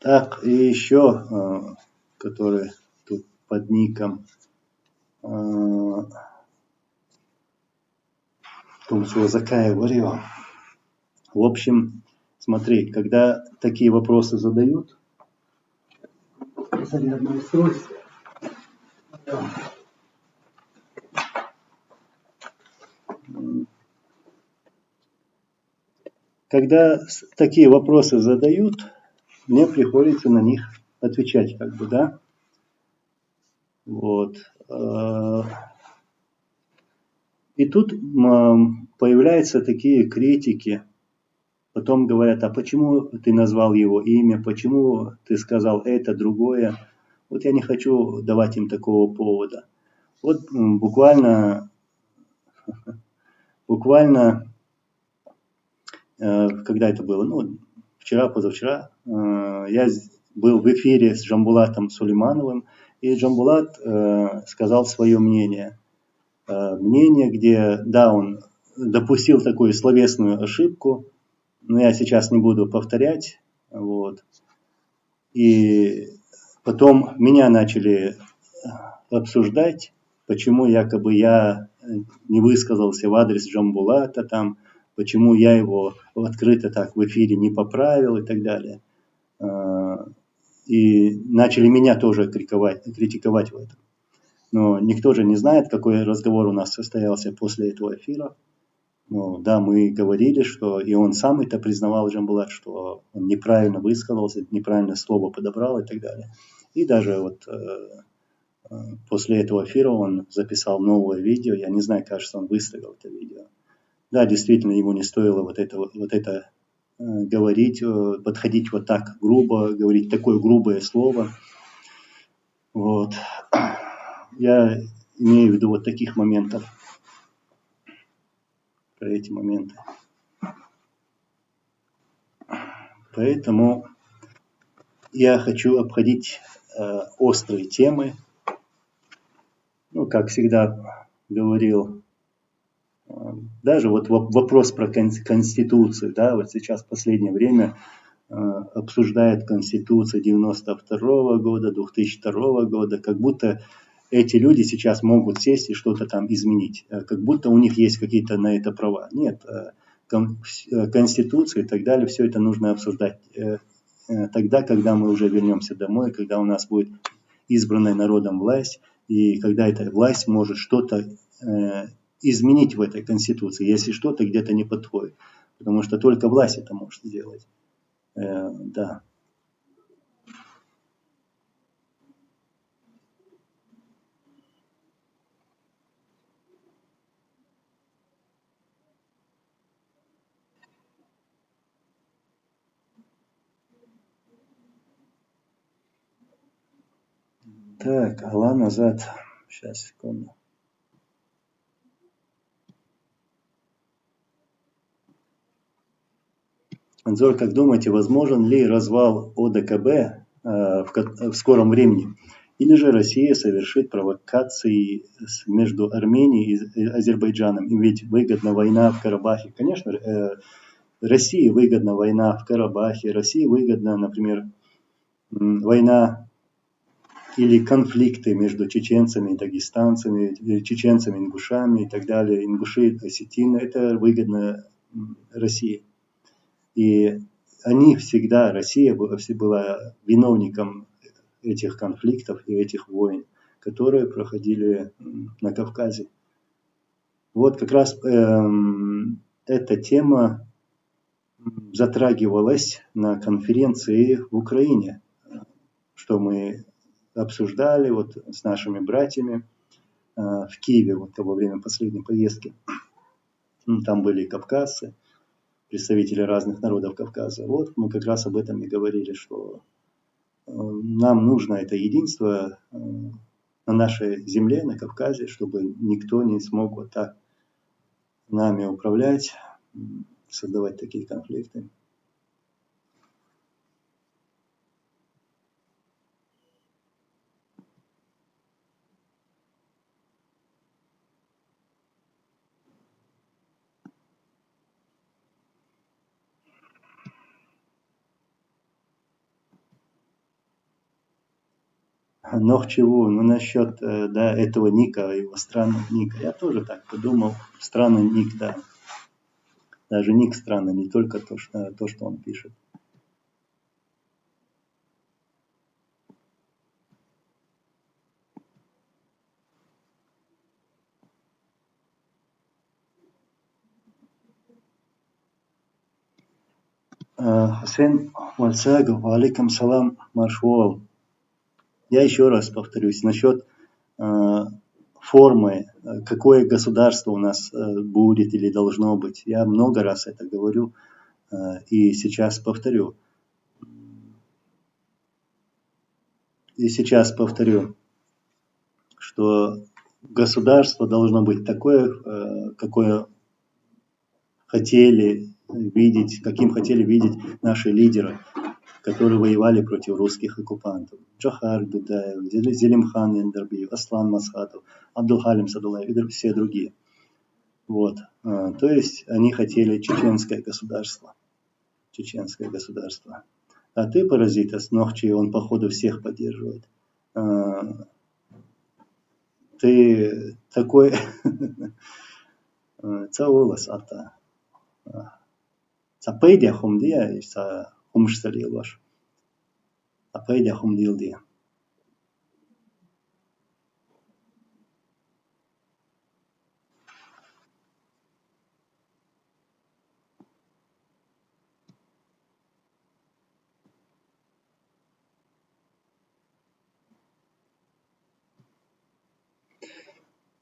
Так, и еще, который тут под ником Тумсуа Закая говорил. В общем, смотри, когда такие вопросы задают, зарядное устройство. Когда такие вопросы задают, мне приходится на них отвечать, как бы, да. Вот. И тут появляются такие критики. Потом говорят, а почему ты назвал его имя, почему ты сказал это, другое. Вот я не хочу давать им такого повода. Вот буквально, когда это было, ну, вчера, позавчера, я был в эфире с Джамбулатом Сулеймановым, и Джамбулат сказал свое мнение. Мнение, где, да, он допустил такую словесную ошибку, но я сейчас не буду повторять. Вот. И потом меня начали обсуждать, почему якобы я не высказался в адрес Джамбулата, там, почему я его открыто так в эфире не поправил и так далее. И начали меня тоже критиковать в этом. Но никто же не знает, какой разговор у нас состоялся после этого эфира. Ну, да, мы говорили, что и он сам это признавал, Джамбулат, что он неправильно высказался, неправильно слово подобрал и так далее. И даже вот после этого эфира он записал новое видео. Я не знаю, кажется, он выставил это видео. Да, действительно, ему не стоило вот это говорить, подходить вот так грубо, говорить такое грубое слово. Вот. Я имею в виду вот таких моментов, про эти моменты. Поэтому я хочу обходить острые темы. Ну, как всегда говорил, даже вот вопрос про Конституцию, да, вот сейчас в последнее время обсуждает Конституцию 92 года, 2002 года, как будто эти люди сейчас могут сесть и что-то там изменить, как будто у них есть какие-то на это права. Нет, Конституция и так далее, все это нужно обсуждать тогда, когда мы уже вернемся домой, когда у нас будет избранная народом власть, и когда эта власть может что-то изменить в этой Конституции, если что-то где-то не подходит. Потому что только власть это может сделать. Да. Так, Алла назад. Сейчас, секунду. Анзор, как думаете, возможен ли развал ОДКБ в скором времени? Или же Россия совершит провокации между Арменией и Азербайджаном? Им ведь выгодна война в Карабахе. Конечно, России выгодна война в Карабахе. России выгодна, например, война или конфликты между чеченцами и дагестанцами, чеченцами, ингушами и так далее. Ингуши, осетины. Это выгодно России. И они всегда, Россия была виновником этих конфликтов и этих войн, которые проходили на Кавказе. Вот как раз эта тема затрагивалась на конференции в Украине, что мы обсуждали вот с нашими братьями в Киеве вот во время последней поездки. Там были кавказцы, представители разных народов Кавказа. Вот мы как раз об этом и говорили, что нам нужно это единство на нашей земле, на Кавказе, чтобы никто не смог вот так нами управлять, создавать такие конфликты. Нохчеву, ну насчет да, этого ника, его странного ника. Я тоже так подумал. Странный ник, да. Даже ник странный, не только то, что он пишет. Хусейн Вальсагов, алейкум салам, маршвол. Я еще раз повторюсь насчет формы, какое государство у нас будет или должно быть. Я много раз это говорю и сейчас повторю. Что государство должно быть такое, какое каким хотели видеть наши лидеры, которые воевали против русских оккупантов. Джохар Дудаев, Зелимхан Яндарбиев, Аслан Масхатов, Абдулхалим Садулаев и все другие. Вот. То есть они хотели чеченское государство. А ты, паразит, Нохчи, он походу всех поддерживает. Ты такой цаулас ата. Цапейдя хумдия, хумшсалил ваш. Цапейдя хумдил дия.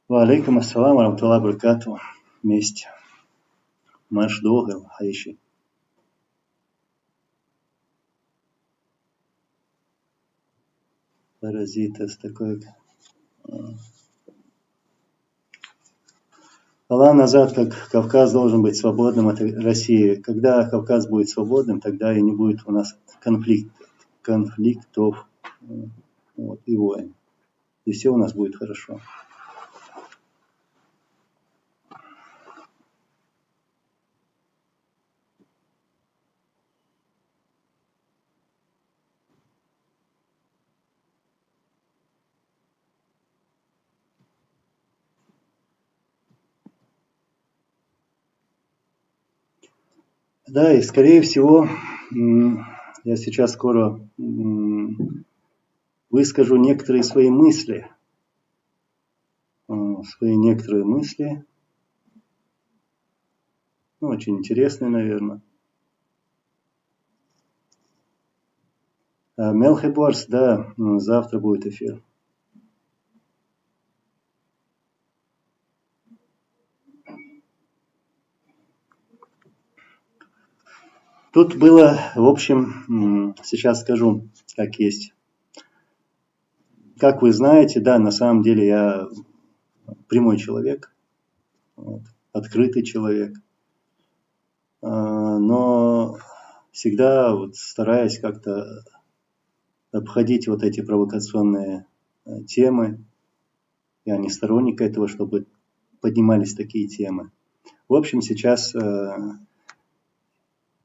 Ва алейкум ассалам ва рахматуллахи ва баракатуху. Вместе. Маш догел, хайши. Паразитас такой. Алла назад, как Кавказ должен быть свободным от России. Когда Кавказ будет свободным, тогда и не будет у нас конфликтов вот, и войн. И все у нас будет хорошо. Да, и скорее всего, я сейчас скоро выскажу некоторые свои мысли. Ну, очень интересные, наверное. Мелхеборс, да, завтра будет эфир. Тут было, в общем, сейчас скажу, как есть. Как вы знаете, да, на самом деле я прямой человек, вот, открытый человек, но всегда вот стараюсь как-то обходить вот эти провокационные темы. Я не сторонник этого, чтобы поднимались такие темы. В общем, сейчас,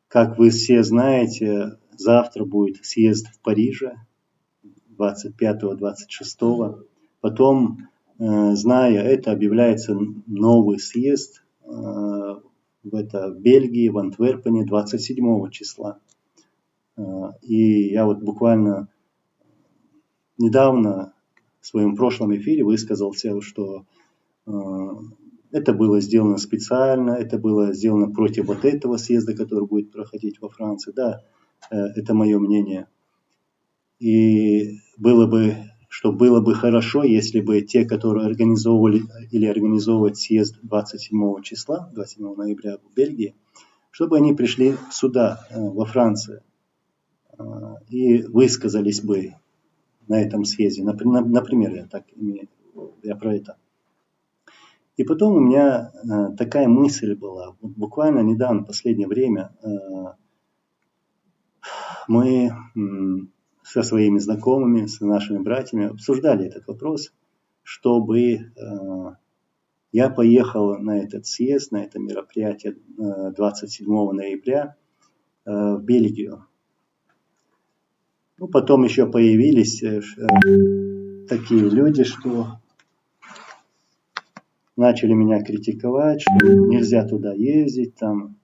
как вы все знаете, завтра будет съезд в Париже, 25-26. Потом, зная это, объявляется новый съезд в Бельгии, в Антверпене 27 числа. И я вот буквально недавно в своем прошлом эфире высказался, что это было сделано специально, это было сделано против вот этого съезда, который будет проходить во Франции. Да, это мое мнение. И было бы хорошо, если бы те, которые организовывали или организовывают съезд 27 числа, 27 ноября в Бельгии, чтобы они пришли сюда, во Францию, и высказались бы на этом съезде. Например, я про это. И потом у меня такая мысль была. Буквально недавно, в последнее время, мы со своими знакомыми, с нашими братьями обсуждали этот вопрос, чтобы я поехал на этот съезд, на это мероприятие 27 ноября в Бельгию. Ну, потом еще появились такие люди, что начали меня критиковать, что нельзя туда ездить, там.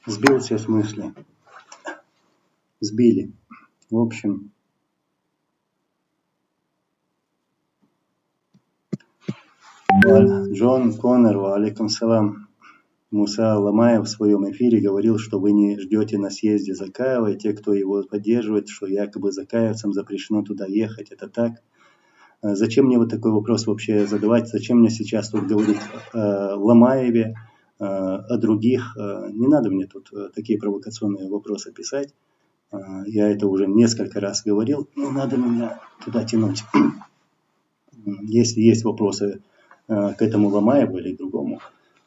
Сбился с мысли. Сбили. В общем, Джон Коннор, алейкум салам, Муса Ламаев в своем эфире говорил, что вы не ждете на съезде Закаева, и те, кто его поддерживает, что якобы закаевцам запрещено туда ехать. Это так? Зачем мне вот такой вопрос вообще задавать? Зачем мне сейчас тут говорить о Ламаеве, о других? Не надо мне тут такие провокационные вопросы писать. Я это уже несколько раз говорил. Не надо меня туда тянуть. Если есть вопросы к этому Ламаеву или другому,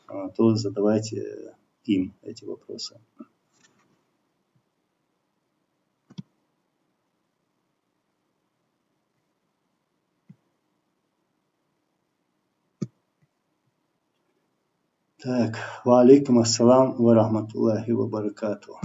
то задавайте им эти вопросы. Так, ва алейкум ассалам ва рахматуллахи ва баракату.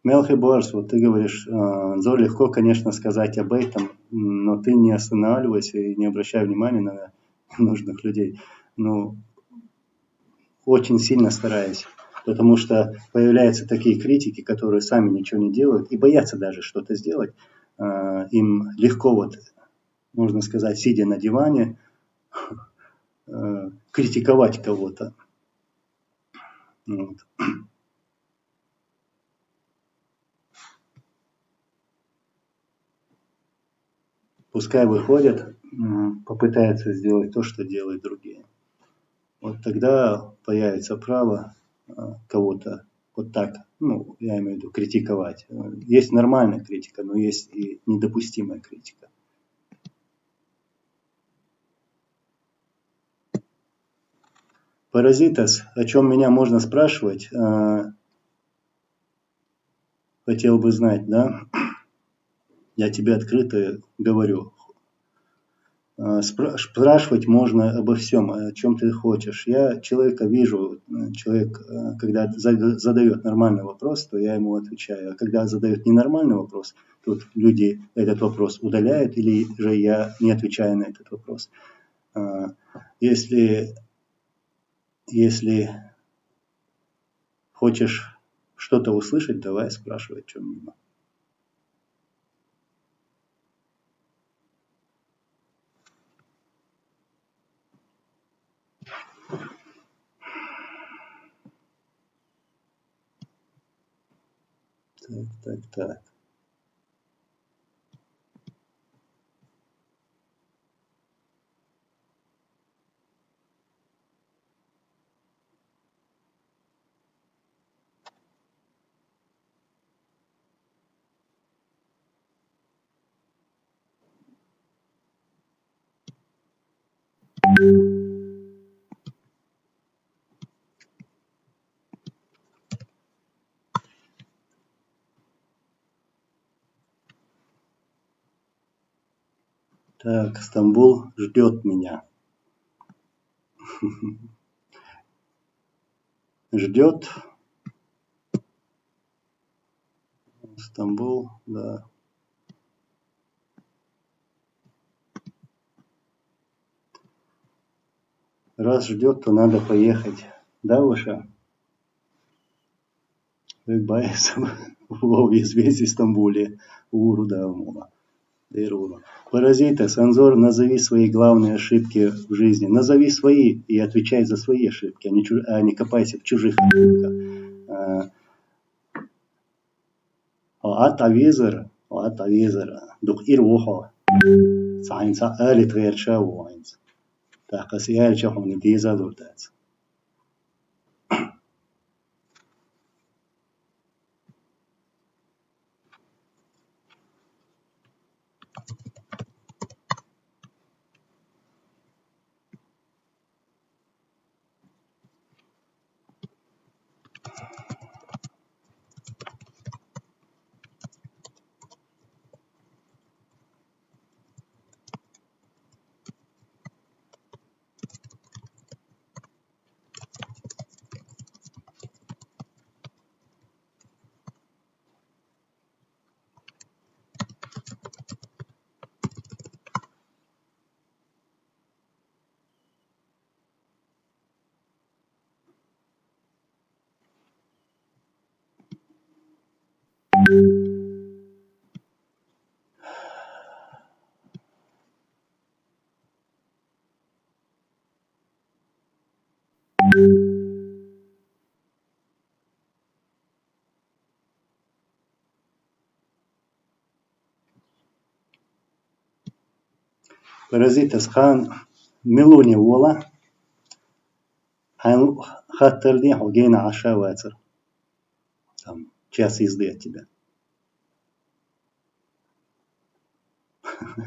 Мелхи Борс, вот ты говоришь, Зор, легко, конечно, сказать об этом, но ты не останавливайся и не обращай внимания на нужных людей. Ну, очень сильно стараюсь, потому что появляются такие критики, которые сами ничего не делают и боятся даже что-то сделать. Им легко, вот, можно сказать, сидя на диване, критиковать кого-то. Вот. Пускай выходят, попытаются сделать то, что делают другие. Вот тогда появится право кого-то вот так, ну, я имею в виду, критиковать. Есть нормальная критика, но есть и недопустимая критика. Паразитас, о чем меня можно спрашивать, хотел бы знать, да? Я тебе открыто говорю. Спрашивать можно обо всем, о чем ты хочешь. Я человека вижу, человек, когда задает нормальный вопрос, то я ему отвечаю. А когда задает ненормальный вопрос, тут люди этот вопрос удаляют, или же я не отвечаю на этот вопрос. Если хочешь что-то услышать, давай спрашивай о чем-нибудь. Так. Так, Стамбул ждет меня. Ждет. Стамбул, да. Раз ждет, то надо поехать. Да, Уша? Байс в известии Стамбуле. Уруда мула. Паразиты, Санзор, назови свои главные ошибки в жизни. Назови свои и отвечай за свои ошибки, а не копайся в чужих ошибках. От авизера, дух ирвоха. Сайнса алит верша воинс. Так, асиальча хони диза дурдац. Паразит Асхан Мелони Вола. Хаттарди Хугейна Аша Вацер. Там час езды от тебя.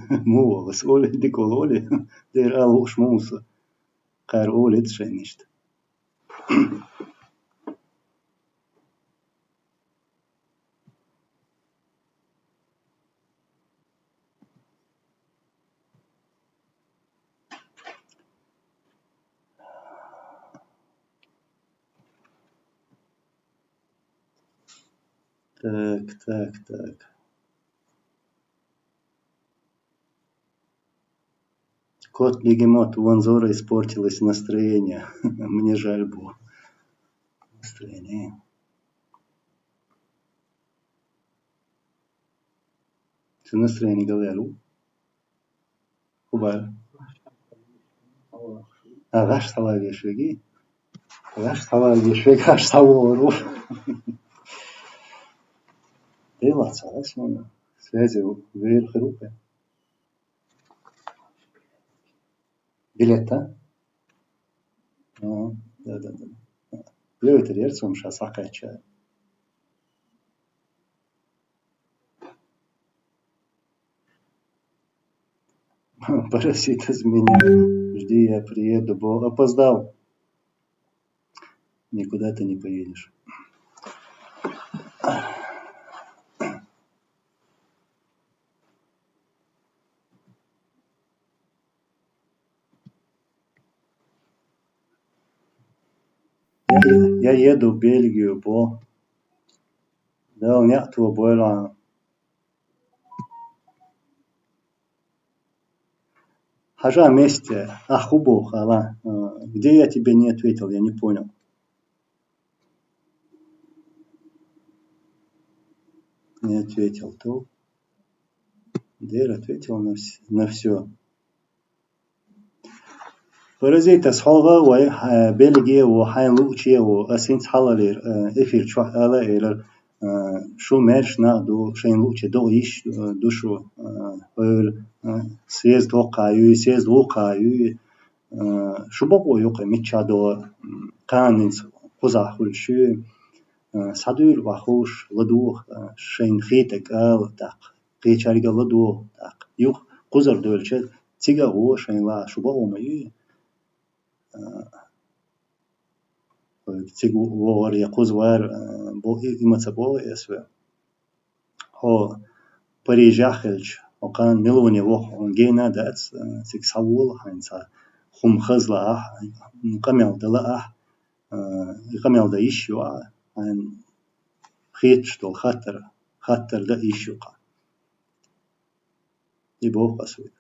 Мувалас, Оли, дикол Оли, дер ал шмуса. Кар Оли, это нечто. Так. Кот бегемот, у Анзора испортилось настроение. Мне жаль было. Настроение. Что настроение говорю? Кубар. Агаш салави швеги. Агаш салави швег, аж савору. Делаться, да, сегодня? Связи вверх руки. Билет, а? Да. Плюет рерцем, сейчас акача. Паразит из меня. Жди, я приеду, бо опоздал. Никуда ты не поедешь. Я еду в Бельгию, бо. Да, у меня твой бойла. Хажа месте, ахубо, хала. Где я тебе не ответил, я не понял. Не ответил, то. Дэр ответил на все. Паразит асхалга Бельгия و حين لوچي و اسين حلالير افير شو على Шу мерш на до шейн лучше до иш душу съезд вокаю шубоко yok мечадо канинс кузахулшу садур вахуш ладух шейн хитек ал так кечарига ладух так юх кузар дөлче тига о шейн ла шубоко маю тигу вор я кузвар бо имаца бо эсве хо парижахелч окан мелоне вох он гена дац тиг савул ханца хум хазла камел дала камел да ищу ан хит что хаттер да ищу и бог посует.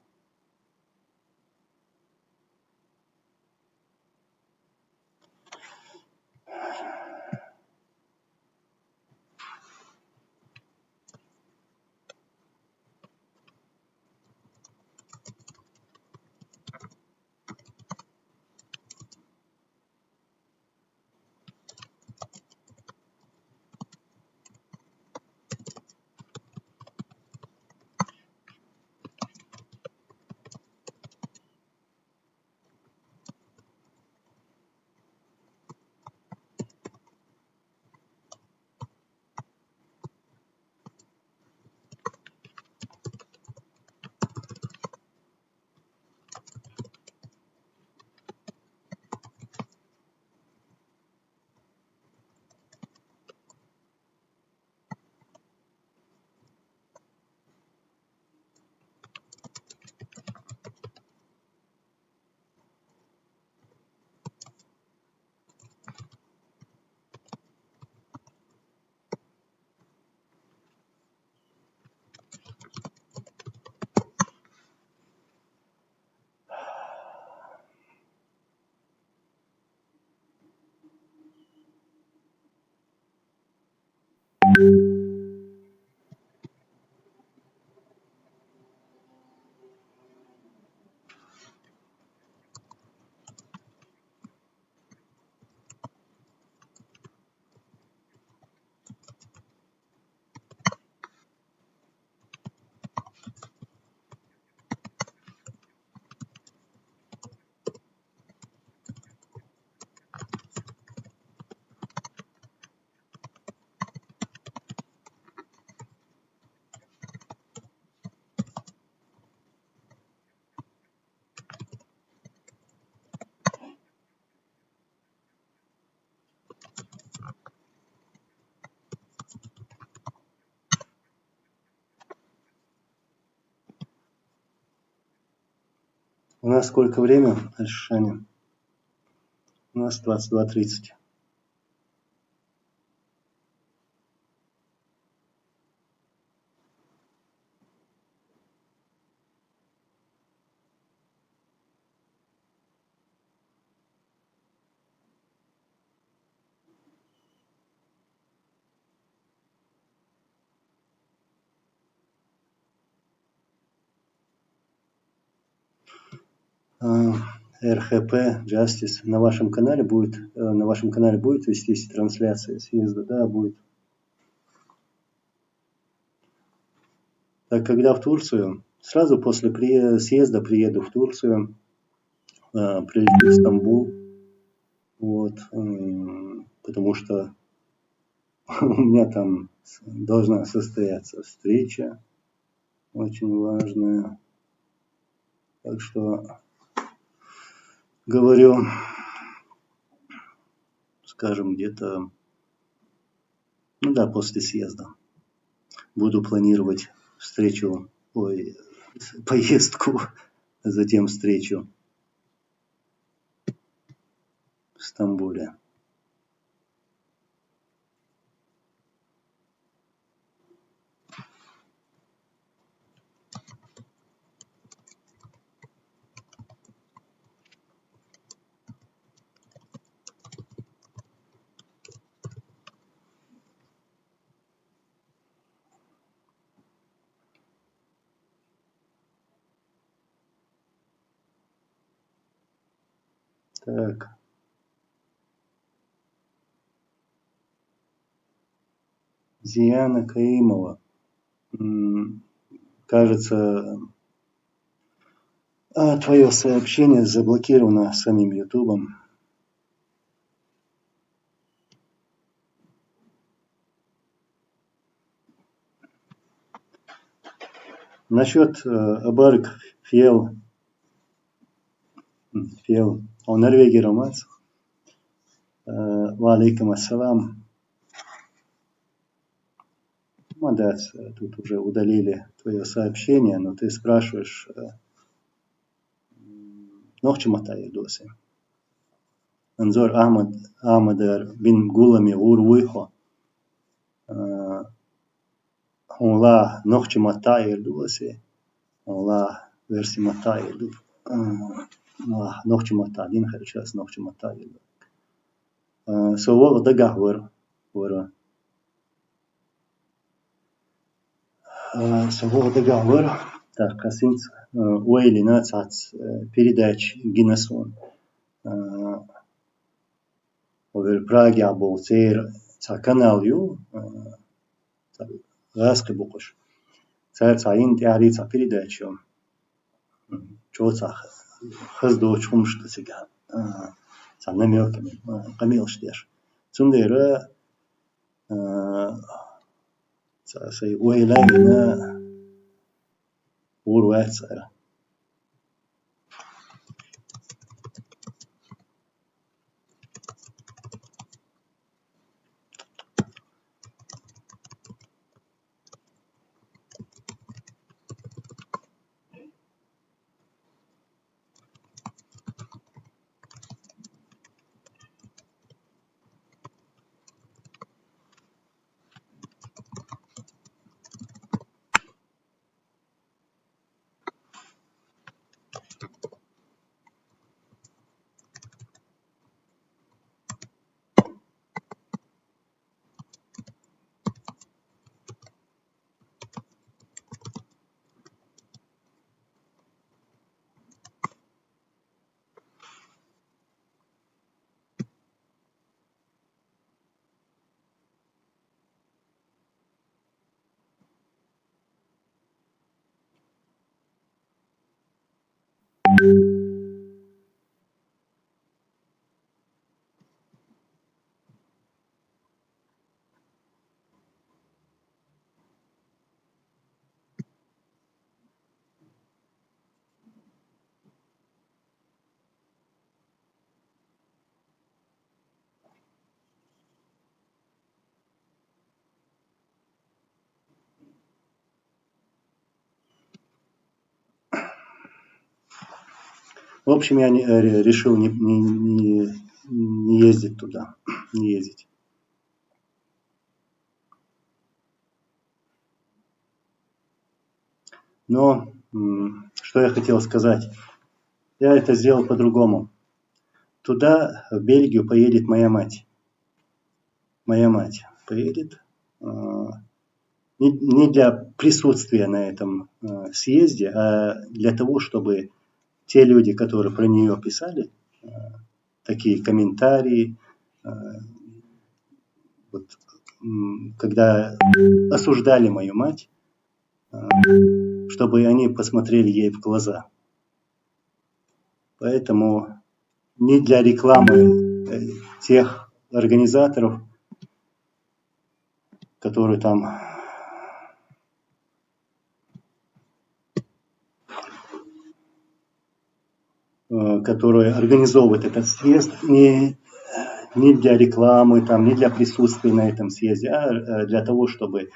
У нас сколько время, Шаня? У нас 22:30. РХП Justice на вашем канале будет вестись трансляция съезда, да, будет. Так, когда в Турцию, сразу после съезда приеду в Турцию, прилечу в Стамбул, вот, потому что у меня там должна состояться встреча, очень важная, так что говорю, скажем, где-то, ну да, после съезда буду планировать поездку, а затем встречу в Стамбуле. Так. Зияна Каимова. Кажется, твое сообщение заблокировано самим Ютубом. Насчет Абарк Фел, он Норвегии романс. Валейкум ассалам. Мадас, тут уже удалили твое сообщение, но ты спрашиваешь, нохчи матай досы. Анзор Ахмадар бин Гулами Урвихо. Онла нохчи матай досы. Онла верси матай досы. Нохчи матай, дин харчас нохчи матай. Совол дагахвар. Совол дагахвар. Так, касинц уэйли нацац передач Гиннессон. Over Prague был цер канал ю. Раски букуш. Цер цаин тяри ца передачу. Чоцах хыздо чумшты сега. Ца намеками камил штеш. Цундера ца сей уэйлайна урвацара. В общем, я решил не ездить туда, не ездить. Но что я хотел сказать? Я это сделал по-другому. Туда, в Бельгию, поедет моя мать. Моя мать поедет не для присутствия на этом съезде, а для того, чтобы те люди, которые про нее писали, такие комментарии, вот, когда осуждали мою мать, чтобы они посмотрели ей в глаза. Поэтому не для рекламы тех организаторов, которые там которые организовывают этот съезд, не для рекламы, там, не для присутствия на этом съезде, а для того, чтобы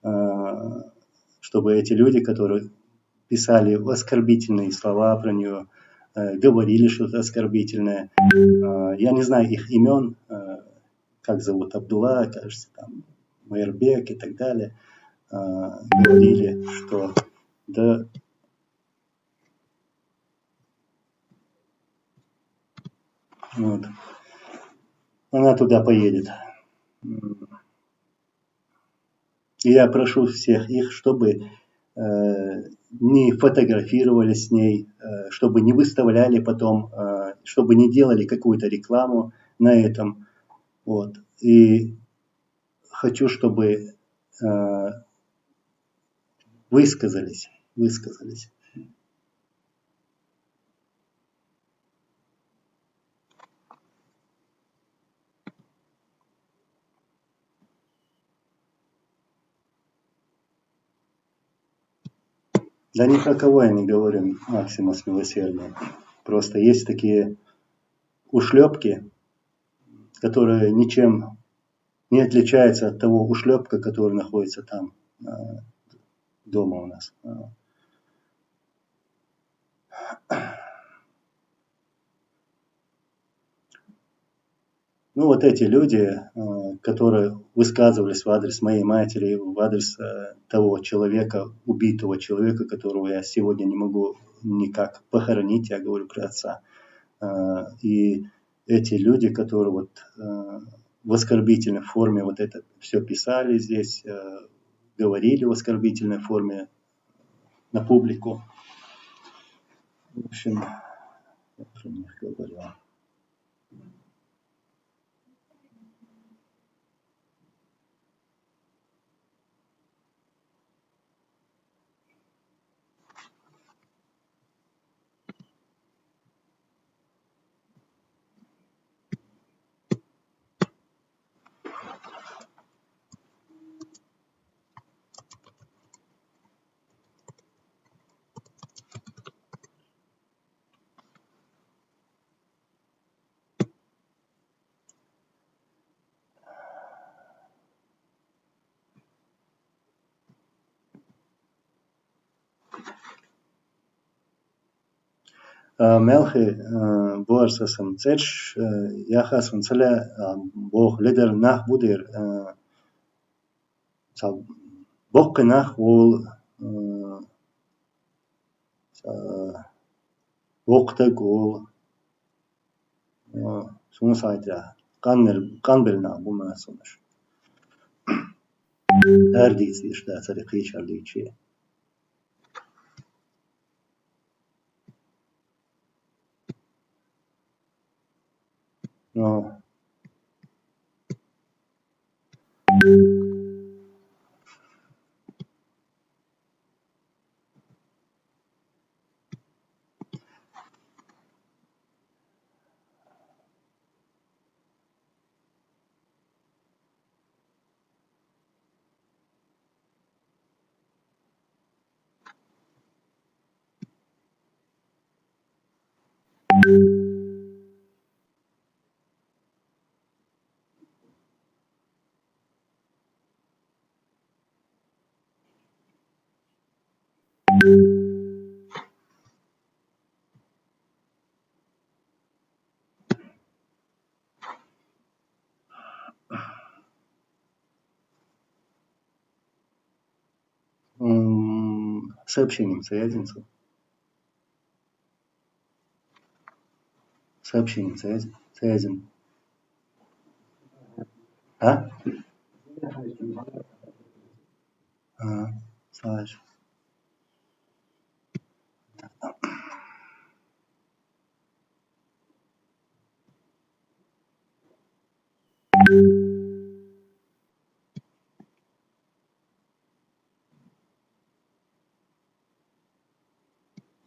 эти люди, которые писали оскорбительные слова про нее, говорили что-то оскорбительное. Я не знаю их имен, как зовут, Абдулла, кажется, там, Майербек и так далее. Говорили, что да, вот. Она туда поедет. И я прошу всех их, чтобы не фотографировали с ней, чтобы не выставляли потом, чтобы не делали какую-то рекламу на этом. Вот. И хочу, чтобы высказались. Да ни про кого я не говорю, Максимус милосердный. Просто есть такие ушлепки, которые ничем не отличаются от того ушлепка, который находится там, дома у нас. Ну, вот эти люди, которые высказывались в адрес моей матери, в адрес того человека, убитого человека, которого я сегодня не могу никак похоронить, я говорю про отца. И эти люди, которые вот в оскорбительной форме вот это все писали здесь, говорили в оскорбительной форме на публику. В общем, я про них говорил. Melchi borsasam cerš jahas un ceļā boh lider nach budir bokke nach wol wokte gol sun saitja kanbel nach buma sunash erdīs işte sarı kıyşarlıçı. No. Сообщением связан. Сообщением связан. А? Слышь.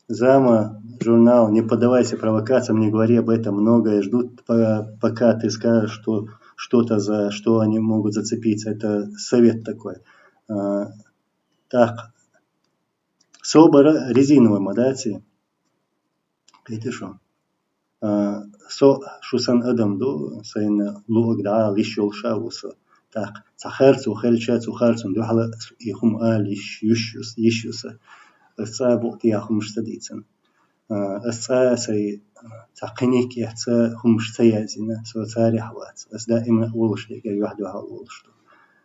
Зама, журнал, не поддавайся провокациям, не говори об этом, многое ждут, пока ты скажешь, что что-то, за что они могут зацепиться. Это совет такой. Так, соба резиновой модации. Это что? Шусан адамду, сайна лугда лишол шавуса. Так, цахарцу, хельчацу, харцу, духала ихум алиш юшюса. الساعة بوقتها خمس تديتن الساعة سي تقنيك يحتى خمس تيازنا سو تاري حوات بس دائما أولش لك يوحد وها أولش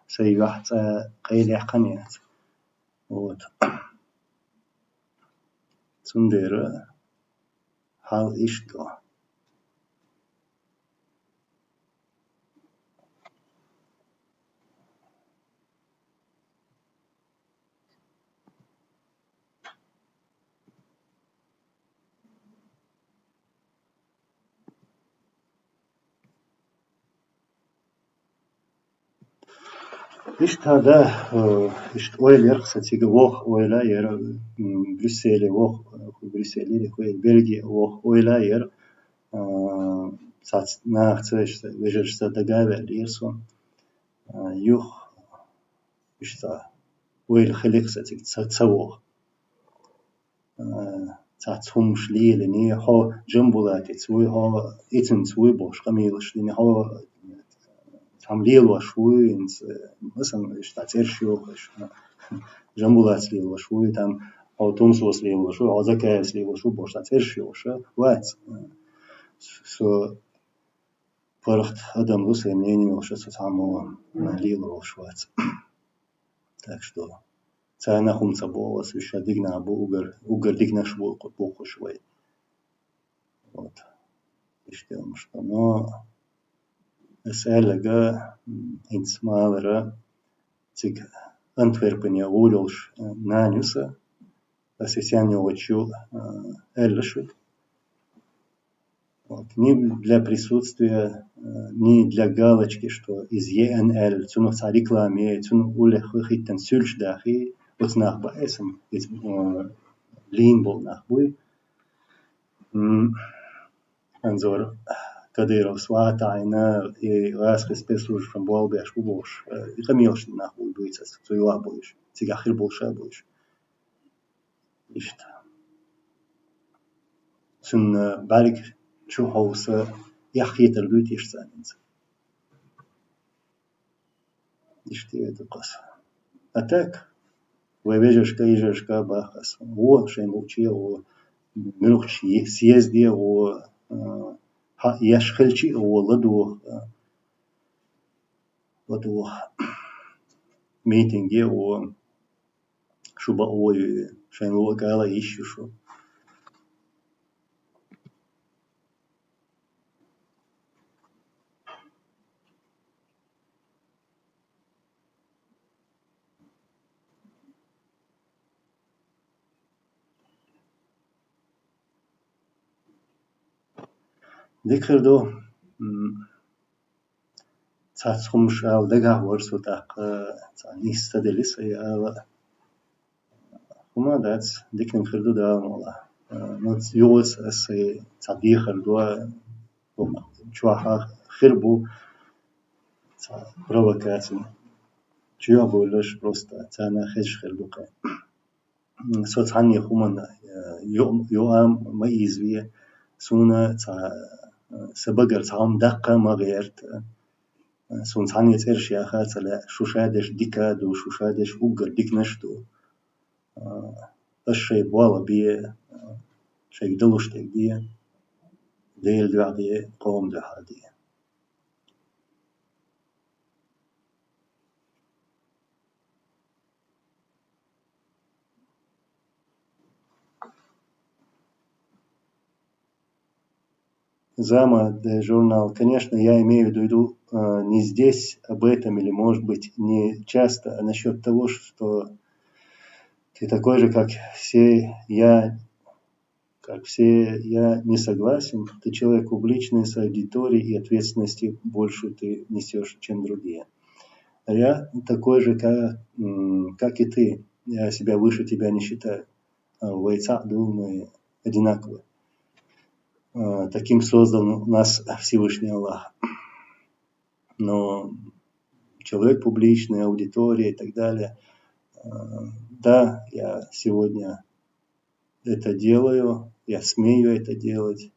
سي واحد قيل يحقنيات вот تندير حال إشتو İşte da işte oylar kısaca vok oylar yer Brüksel'e vok Brüksel'e koy Belgiya vok oylar yer sat nachse işte vejerste da gaver son yuh işte oyl xelik kısaca tsavok tsatsumus lile ni ha jumbulat tsvoy ha itin tsvoy boş kamilish ni ha tam lilo şuy ins mesela işte terşiyor جنبولات ليلة شوي там autonomsos ليلة شو عزكاس ليلة شو بوش ترشيو شو وات سو فرحت هذا مدوس يميني وش تتعامل ليلة وشوات так что цена хумца была свеща дигна угар дигна шву купуху швей вот и что но эсэлэга инсмалера цик Антверпене улюш нанюса Сесяне очу эллишит. Вот. Ни для присутствия, ни для галочки, что из ЕНЛ, цуну ца рекламе, цуну улех выхитен сюльшдахи, вот нах баэсом, из лин был нах буй. Анзор Кадыров сватайна и ласка спецслужб from Болбеш убош. И камилш нах буй буйцас, цуйла буйш, цигахир болша буйш. İşte. Sun belki şu havsa yahyeter lüt işsanız. İşte это кос. А так, выезжашка бахас. О, шеймучи, о, мирухчи, съезде, о, яшхельчи, о, ладу, митинге, о, шуба ой, шейму гала ищу шо. Дикердо цацхумш алдега ворсутак цаниста делис я хума дац дикнем херду да мола нот юос ас цадихердо чуаха хербу ца провокация чуа болош просто цана хеш хердука соцхани хуман يوم ما يزوي سونا سبقر تعم دقة ما غيرت سون ثانية إرش يا خالد لا شو شادش ديكاد وشو شادش أوجر ديك نشتو الشيء بوالا بيه شيء دلوش تقديه ديل دعديه قوم دعديه Зама, журнал, конечно, я имею в виду не здесь об этом или, может быть, не часто, а насчет того, что ты такой же, как все, я не согласен, ты человек публичный, с аудиторией и ответственности больше ты несешь, чем другие. А я такой же, как и ты, я себя выше тебя не считаю. В Вайца, думаю, одинаково. Таким создан нас Всевышний Аллах. Но человек публичный, аудитория и так далее. Да, я сегодня это делаю, я смею это делать.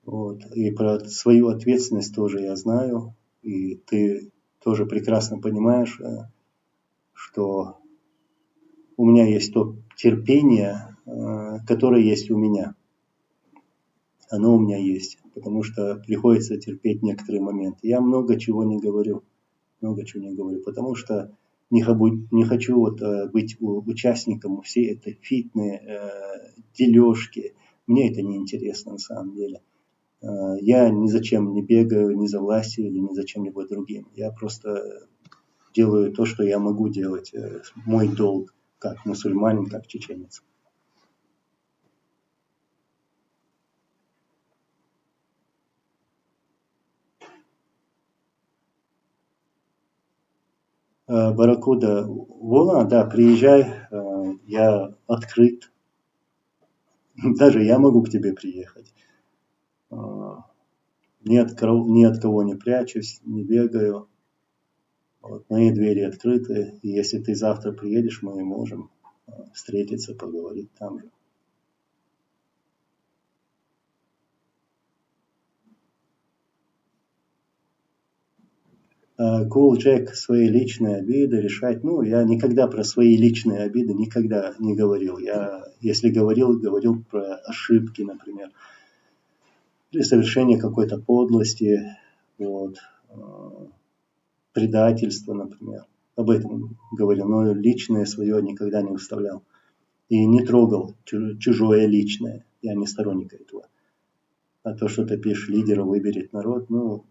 Вот. И про свою ответственность тоже я знаю. И ты тоже прекрасно понимаешь, что у меня есть то терпение, которое есть у меня. Оно у меня есть, потому что приходится терпеть некоторые моменты. Я много чего не говорю, потому что не хочу вот быть участником всей этой фитной дележки. Мне это не интересно на самом деле. Я ни зачем не бегаю, ни за властью или ни за чем-либо другим. Я просто делаю то, что я могу делать. Мой долг как мусульманин, как чеченец. Барракуда, Вола, да, приезжай, я открыт. Даже я могу к тебе приехать. Ни от кого не прячусь, не бегаю. Вот, мои двери открыты. И если ты завтра приедешь, мы можем встретиться, поговорить там же. Cool Jack свои личные обиды решать. Ну, я никогда про свои личные обиды никогда не говорил. Я, если говорил про ошибки, например, или совершение какой-то подлости, вот, предательства, например. Об этом говорил, но личное свое никогда не выставлял. И не трогал чужое личное. Я не сторонник этого. А то, что ты пишешь, лидера выберет народ, ну,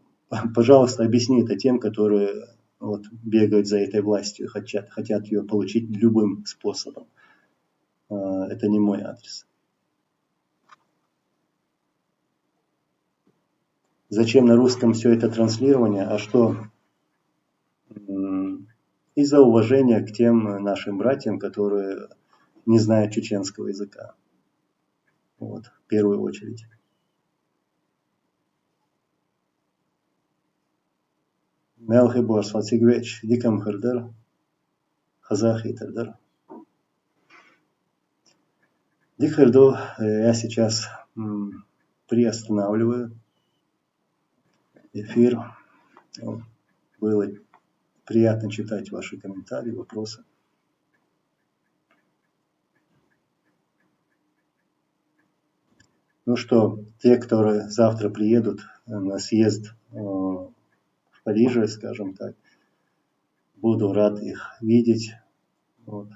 пожалуйста, объясни это тем, которые вот, бегают за этой властью, хотят ее получить любым способом. Это не мой адрес. Зачем на русском все это транслирование? А что? Из-за уважения к тем нашим братьям, которые не знают чеченского языка. Вот, в первую очередь. Мелхи Борс, Ватигвеч, Дикам Хердер, Хазахи Тердер. Дикхерду я сейчас приостанавливаю эфир. Было приятно читать ваши комментарии, вопросы. Ну что, те, которые завтра приедут на съезд в Париже, скажем так, буду рад их видеть. Вот.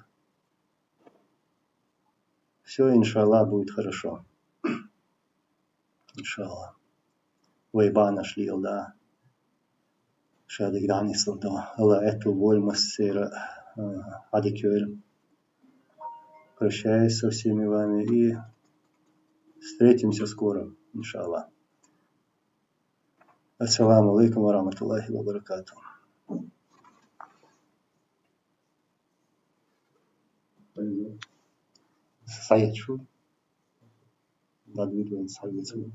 Все, иншаллах, будет хорошо. Иншаллах. Вайба нашли, да. Шадик Данисов, да. Алла эту воль массира адикюр. Прощаюсь со всеми вами и встретимся скоро, иншаллах. Ассаламу алейкум ва рахматуллахи ва баракату. Saya şu, Dadvit ve Sayıcı.